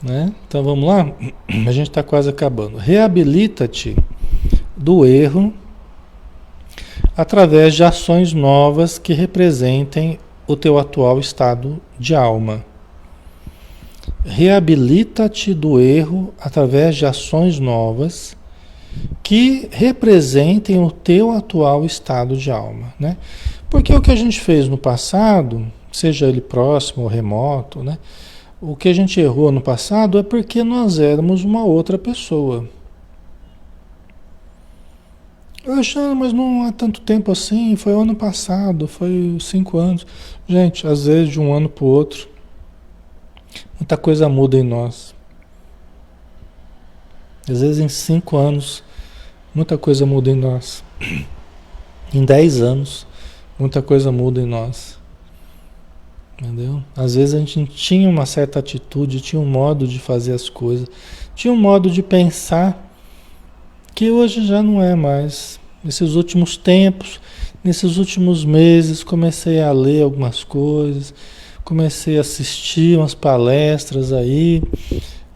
Né? Então vamos lá? A gente está quase acabando. Reabilita-te do erro através de ações novas que representem o teu atual estado de alma. Reabilita-te do erro através de ações novas que representem o teu atual estado de alma, né? Porque o que a gente fez no passado, seja ele próximo ou remoto, né? O que a gente errou no passado é porque nós éramos uma outra pessoa. Alexandre, mas não há tanto tempo assim, foi o ano passado, foi 5 anos. Gente, às vezes de um ano para o outro, muita coisa muda em nós. Às vezes em 5 anos, muita coisa muda em nós. Em 10 anos, muita coisa muda em nós. Entendeu? Às vezes a gente tinha uma certa atitude, tinha um modo de fazer as coisas, tinha um modo de pensar que hoje já não é mais. Nesses últimos tempos, Nesses últimos meses comecei a ler algumas coisas, comecei a assistir umas palestras aí,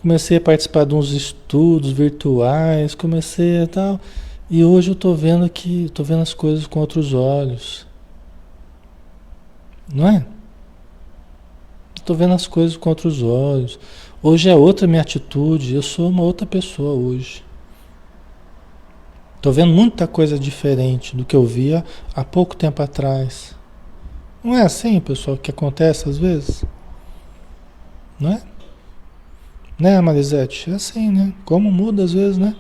comecei a participar de uns estudos virtuais, comecei a tal, e hoje eu tô vendo as coisas com outros olhos, não é? Tô vendo as coisas com outros olhos. Hoje é outra minha atitude, eu sou uma outra pessoa hoje. Tô vendo muita coisa diferente do que eu via há pouco tempo atrás. Não é assim, pessoal, que acontece às vezes? Não é? Né, Marisete? É assim, né? Como muda às vezes, né?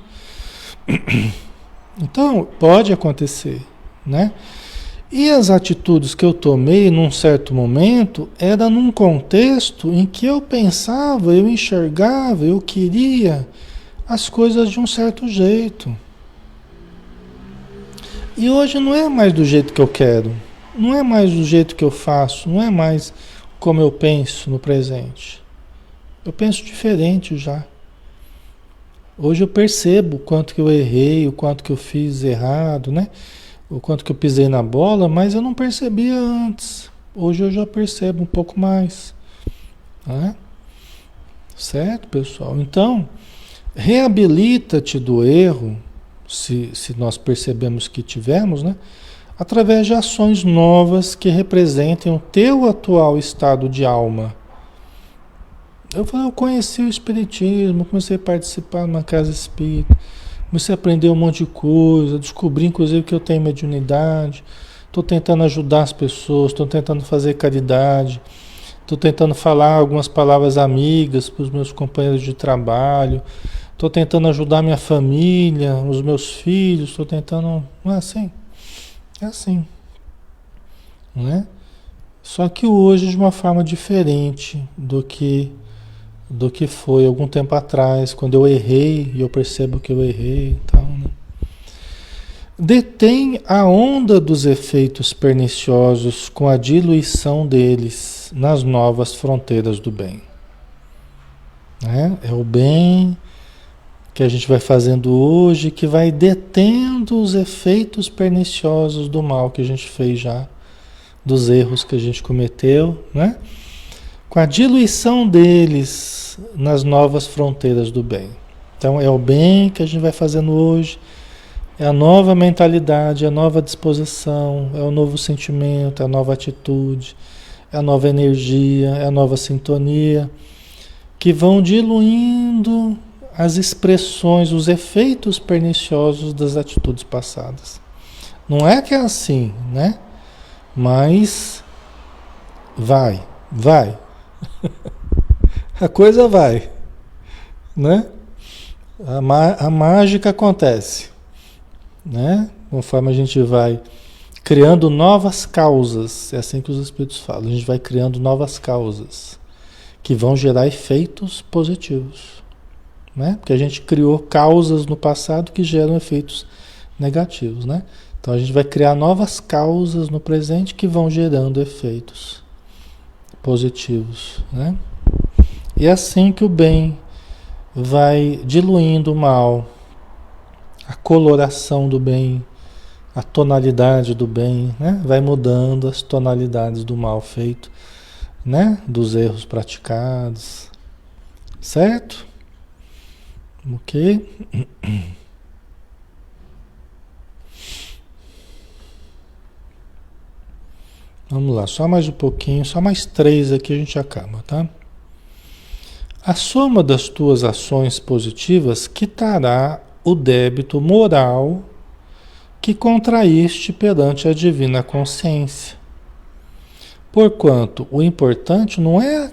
Então, pode acontecer, né? E as atitudes que eu tomei num certo momento era num contexto em que eu pensava, eu enxergava, eu queria as coisas de um certo jeito. E hoje não é mais do jeito que eu quero, não é mais do jeito que eu faço, não é mais como eu penso no presente. Eu penso diferente já. Hoje eu percebo o quanto que eu errei, o quanto que eu fiz errado, né? O quanto que eu pisei na bola, mas eu não percebia antes. Hoje eu já percebo um pouco mais, né? Certo, pessoal? Então, reabilita-te do erro, se nós percebemos que tivemos, né? Através de ações novas que representem o teu atual estado de alma. Eu conheci o Espiritismo, comecei a participar numa casa espírita, comecei a aprender um monte de coisa, descobri inclusive que eu tenho mediunidade, estou tentando ajudar as pessoas, estou tentando fazer caridade, estou tentando falar algumas palavras amigas para os meus companheiros de trabalho, estou tentando ajudar minha família, os meus filhos, estou tentando... Não é assim? É assim, não é? Só que hoje de uma forma diferente do que foi algum tempo atrás, quando eu errei e eu percebo que eu errei e tal, né? Detém a onda dos efeitos perniciosos com a diluição deles nas novas fronteiras do bem. Né? É o bem que a gente vai fazendo hoje que vai detendo os efeitos perniciosos do mal que a gente fez já, dos erros que a gente cometeu, né? Com a diluição deles nas novas fronteiras do bem. Então é o bem que a gente vai fazendo hoje, é a nova mentalidade, é a nova disposição, é o novo sentimento, é a nova atitude, é a nova energia, é a nova sintonia, que vão diluindo as expressões, os efeitos perniciosos das atitudes passadas. Não é que é assim, né? Mas vai. A coisa vai, né? A mágica acontece, né? Conforme a gente vai criando novas causas, é assim que os espíritos falam, a gente vai criando novas causas que vão gerar efeitos positivos, né? Porque a gente criou causas no passado que geram efeitos negativos, né? Então a gente vai criar novas causas no presente que vão gerando efeitos positivos, né? E é assim que o bem vai diluindo o mal, a coloração do bem, a tonalidade do bem, né? Vai mudando as tonalidades do mal feito, né? Dos erros praticados, certo? Ok? Vamos lá, só mais um pouquinho, só mais 3 aqui a gente acaba, tá? A soma das tuas ações positivas quitará o débito moral que contraíste perante a divina consciência. Porquanto o importante não é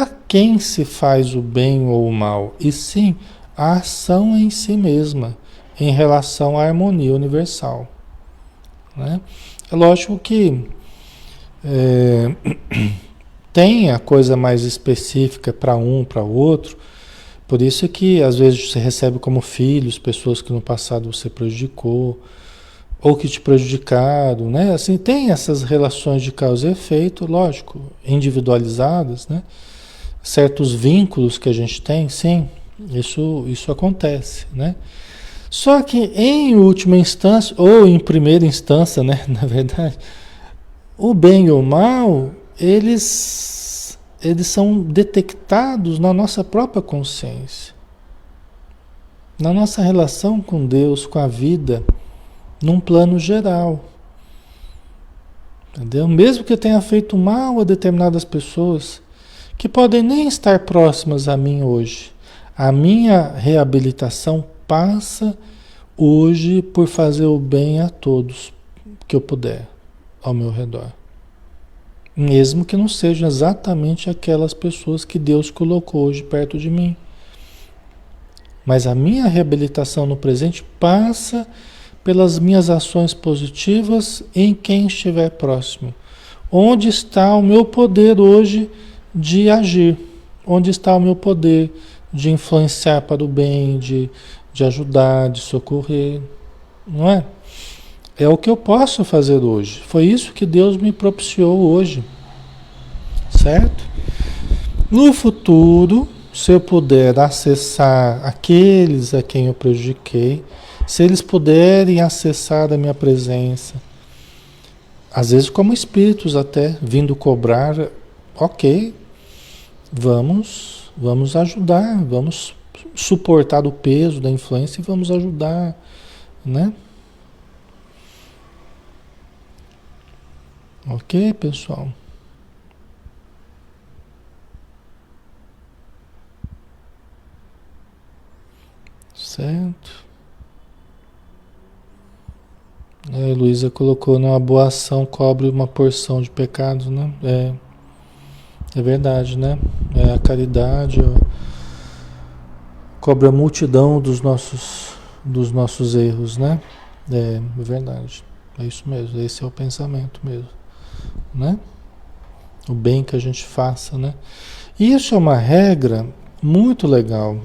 a quem se faz o bem ou o mal, e sim a ação em si mesma, em relação à harmonia universal, né? É lógico que tem a coisa mais específica para um, para outro, por isso é que às vezes você recebe como filhos pessoas que no passado você prejudicou, ou que te prejudicaram, né? Assim, tem essas relações de causa e efeito, lógico, individualizadas, né? Certos vínculos que a gente tem, sim, isso acontece, né? Só que em última instância, ou em primeira instância, né, na verdade, o bem e o mal, eles são detectados na nossa própria consciência, na nossa relação com Deus, com a vida, num plano geral. Entendeu? Mesmo que eu tenha feito mal a determinadas pessoas, que podem nem estar próximas a mim hoje, a minha reabilitação passa hoje por fazer o bem a todos que eu puder ao meu redor. Mesmo que não sejam exatamente aquelas pessoas que Deus colocou hoje perto de mim. Mas a minha reabilitação no presente passa pelas minhas ações positivas em quem estiver próximo. Onde está o meu poder hoje de agir? Onde está o meu poder de influenciar para o bem, de ajudar, de socorrer? Não é? É o que eu posso fazer hoje. Foi isso que Deus me propiciou hoje. Certo? No futuro, se eu puder acessar aqueles a quem eu prejudiquei, se eles puderem acessar a minha presença, às vezes como espíritos até, vindo cobrar, ok, vamos ajudar, vamos suportar o peso da influência e vamos ajudar, né? Ok, pessoal? Certo? Luísa colocou, né? Uma boa ação cobre uma porção de pecados, né? É verdade, né? A caridade cobre a multidão dos nossos erros, né? É verdade. É isso mesmo. Esse é o pensamento mesmo, né? O bem que a gente faça, né? E isso é uma regra muito legal,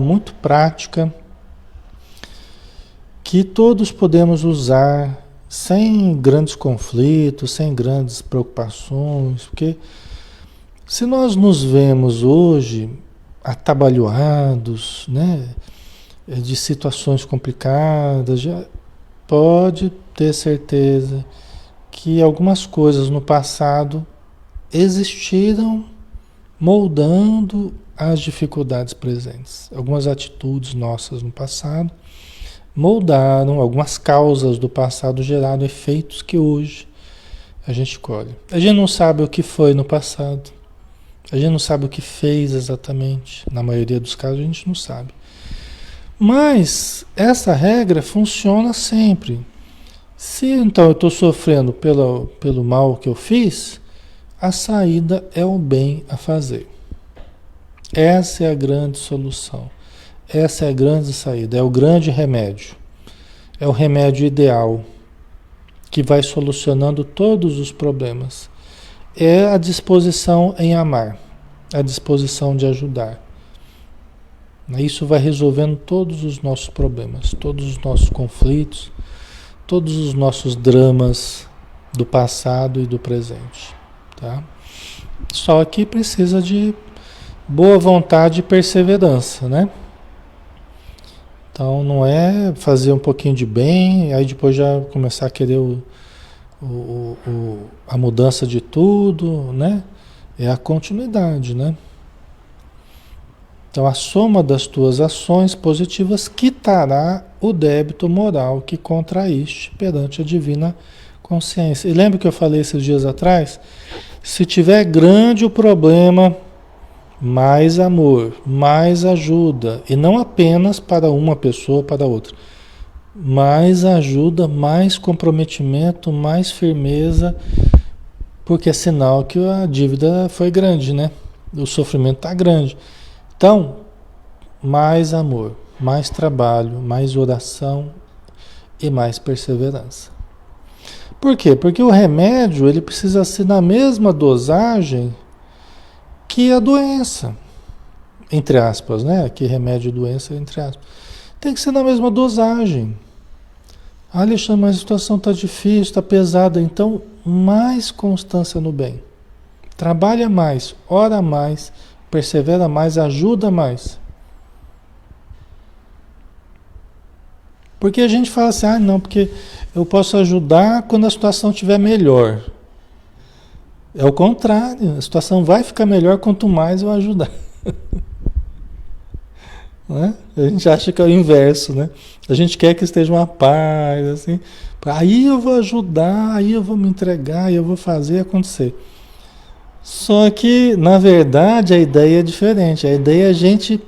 muito prática, que todos podemos usar sem grandes conflitos, sem grandes preocupações, porque se nós nos vemos hoje atabalhoados, né, de situações complicadas, já pode ter certeza que algumas coisas no passado existiram moldando as dificuldades presentes. Algumas atitudes nossas no passado moldaram, algumas causas do passado geraram efeitos que hoje a gente colhe. A gente não sabe o que foi no passado, a gente não sabe o que fez exatamente, na maioria dos casos a gente não sabe. Mas essa regra funciona sempre. Se então eu estou sofrendo pelo mal que eu fiz, a saída é o bem a fazer. Essa é a grande solução. Essa é a grande saída, é o grande remédio. É o remédio ideal que vai solucionando todos os problemas. É a disposição em amar, a disposição de ajudar. Isso vai resolvendo todos os nossos problemas, todos os nossos conflitos, todos os nossos dramas do passado e do presente. Tá? Só que precisa de boa vontade e perseverança, né? Então não é fazer um pouquinho de bem, aí depois já começar a querer a mudança de tudo, né? É a continuidade, né? Então a soma das tuas ações positivas quitará o débito moral que contraíste perante a divina consciência. E lembra que eu falei esses dias atrás? Se tiver grande o problema, mais amor, mais ajuda, e não apenas para uma pessoa ou para outra. Mais ajuda, mais comprometimento, mais firmeza, porque é sinal que a dívida foi grande, né? O sofrimento está grande. Então, mais amor, mais trabalho, mais oração e mais perseverança. Por quê? Porque o remédio ele precisa ser na mesma dosagem que a doença, entre aspas, né? Aqui remédio e doença, entre aspas. Tem que ser na mesma dosagem. Alexandre, mas a situação está difícil, está pesada, então mais constância no bem. Trabalha mais, ora mais, persevera mais, ajuda mais. Porque a gente fala assim, ah, não, porque eu posso ajudar quando a situação estiver melhor. É o contrário, a situação vai ficar melhor quanto mais eu ajudar. Né? A gente acha que é o inverso, né? A gente quer que esteja uma paz, assim. Aí eu vou ajudar, aí eu vou me entregar, aí eu vou fazer acontecer. Só que, na verdade, a ideia é diferente. A ideia é a gente,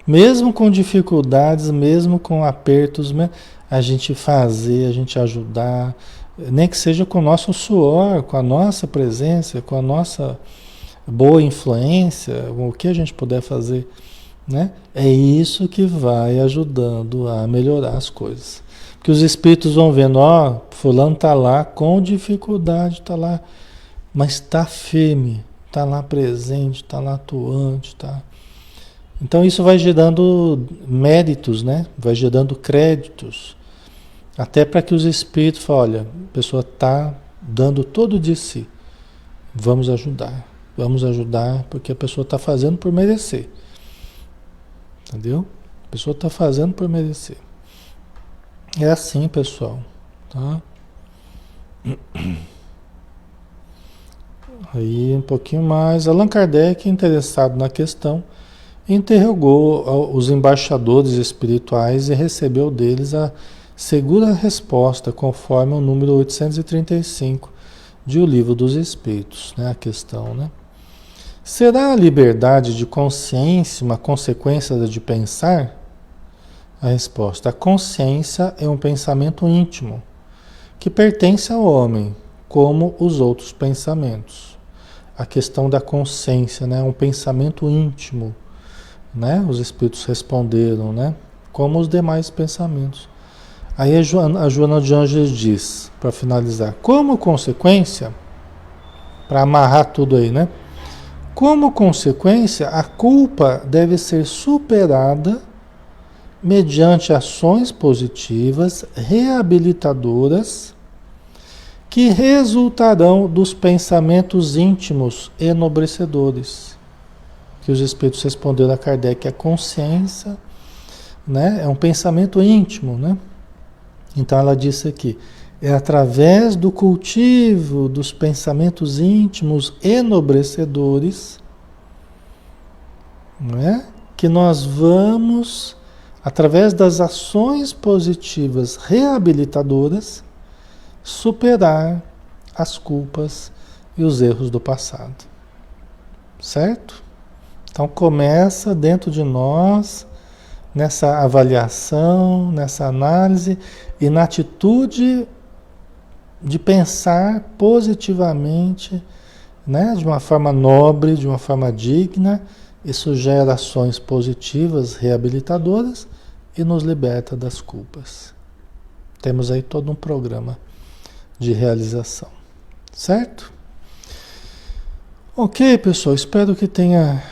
mesmo com dificuldades, mesmo com apertos, a gente fazer, a gente ajudar, nem que seja com o nosso suor, com a nossa presença, com a nossa boa influência, o que a gente puder fazer, né? É isso que vai ajudando a melhorar as coisas. Porque os espíritos vão vendo, ó, fulano tá lá com dificuldade, tá lá, mas tá firme, tá lá presente, tá lá atuante, tá. Então isso vai gerando méritos, né? Vai gerando créditos, até para que os espíritos falem, olha, a pessoa tá dando todo de si, vamos ajudar, porque a pessoa está fazendo por merecer. Entendeu? A pessoa está fazendo por merecer. É assim, pessoal. Tá? Aí um pouquinho mais. Allan Kardec, interessado na questão, interrogou os embaixadores espirituais e recebeu deles a segura resposta, conforme o número 835 de O Livro dos Espíritos, né? A questão, né? Será a liberdade de consciência uma consequência de pensar? A resposta: a consciência é um pensamento íntimo que pertence ao homem, como os outros pensamentos. A questão da consciência, né, é um pensamento íntimo, né? Os espíritos responderam, né? Como os demais pensamentos. Aí a Joana de Ângeles diz, para finalizar, como consequência, para amarrar tudo aí, né? Como consequência, a culpa deve ser superada mediante ações positivas, reabilitadoras, que resultarão dos pensamentos íntimos enobrecedores. Que os espíritos responderam a Kardec, a consciência, né, é um pensamento íntimo, né? Então ela disse aqui, é através do cultivo dos pensamentos íntimos enobrecedores, não é? Que nós vamos, através das ações positivas reabilitadoras, superar as culpas e os erros do passado. Certo? Então começa dentro de nós, nessa avaliação, nessa análise e na atitude de pensar positivamente, né, de uma forma nobre, de uma forma digna. Isso gera ações positivas, reabilitadoras e nos liberta das culpas. Temos aí todo um programa de realização, certo? Ok, pessoal, espero que tenha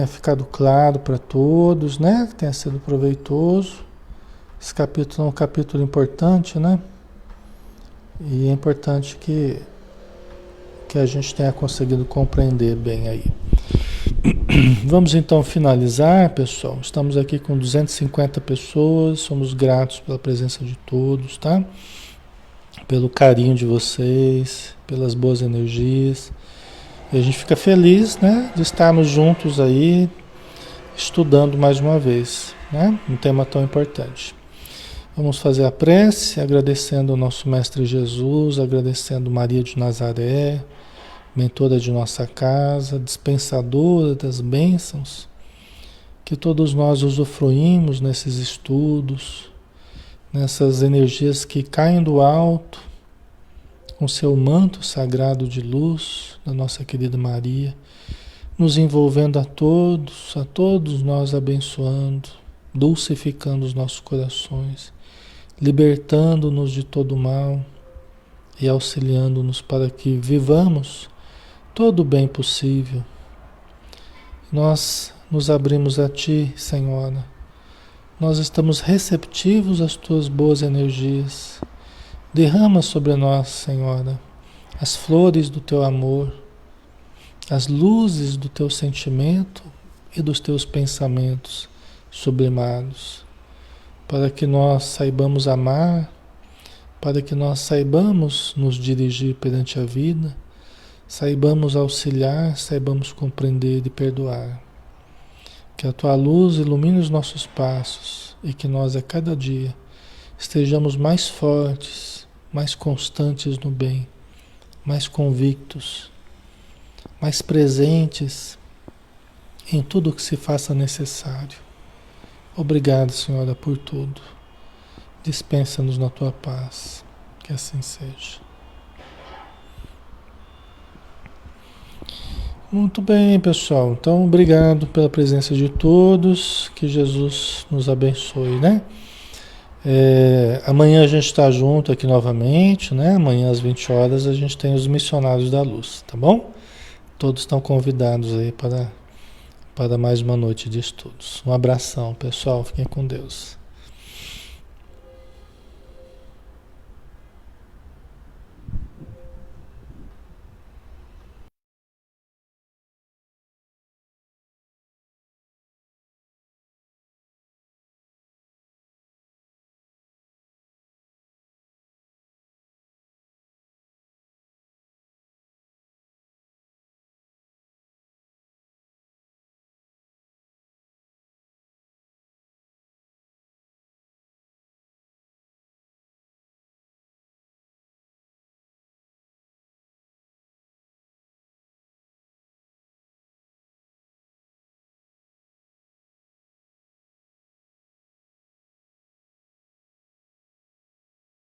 ficado claro para todos, né? Que tenha sido proveitoso. Esse capítulo é um capítulo importante, né? E é importante que a gente tenha conseguido compreender bem aí. Vamos então finalizar, pessoal. Estamos aqui com 250 pessoas, somos gratos pela presença de todos, tá? Pelo carinho de vocês, pelas boas energias. E a gente fica feliz, né, de estarmos juntos aí, estudando mais uma vez, né? Um tema tão importante. Vamos fazer a prece, agradecendo ao nosso Mestre Jesus, agradecendo Maria de Nazaré, mentora de nossa casa, dispensadora das bênçãos, que todos nós usufruímos nesses estudos, nessas energias que caem do alto, com seu manto sagrado de luz, da nossa querida Maria, nos envolvendo a todos nós abençoando, dulcificando os nossos corações, libertando-nos de todo mal e auxiliando-nos para que vivamos todo o bem possível. Nós nos abrimos a Ti, Senhora. Nós estamos receptivos às Tuas boas energias. Derrama sobre nós, Senhora, as flores do Teu amor, as luzes do Teu sentimento e dos Teus pensamentos sublimados. para que nós saibamos amar, para que nós saibamos nos dirigir perante a vida, saibamos auxiliar, saibamos compreender e perdoar. Que a tua luz ilumine os nossos passos e que nós a cada dia estejamos mais fortes, mais constantes no bem, mais convictos, mais presentes em tudo que se faça necessário. Obrigado, Senhora, por tudo. Dispensa-nos na tua paz. Que assim seja. Muito bem, pessoal. Então, obrigado pela presença de todos. Que Jesus nos abençoe, né? Amanhã a gente está junto aqui novamente, né? Amanhã às 20 horas a gente tem os Missionários da Luz, tá bom? Todos estão convidados aí para mais uma noite de estudos. Um abração, pessoal. Fiquem com Deus.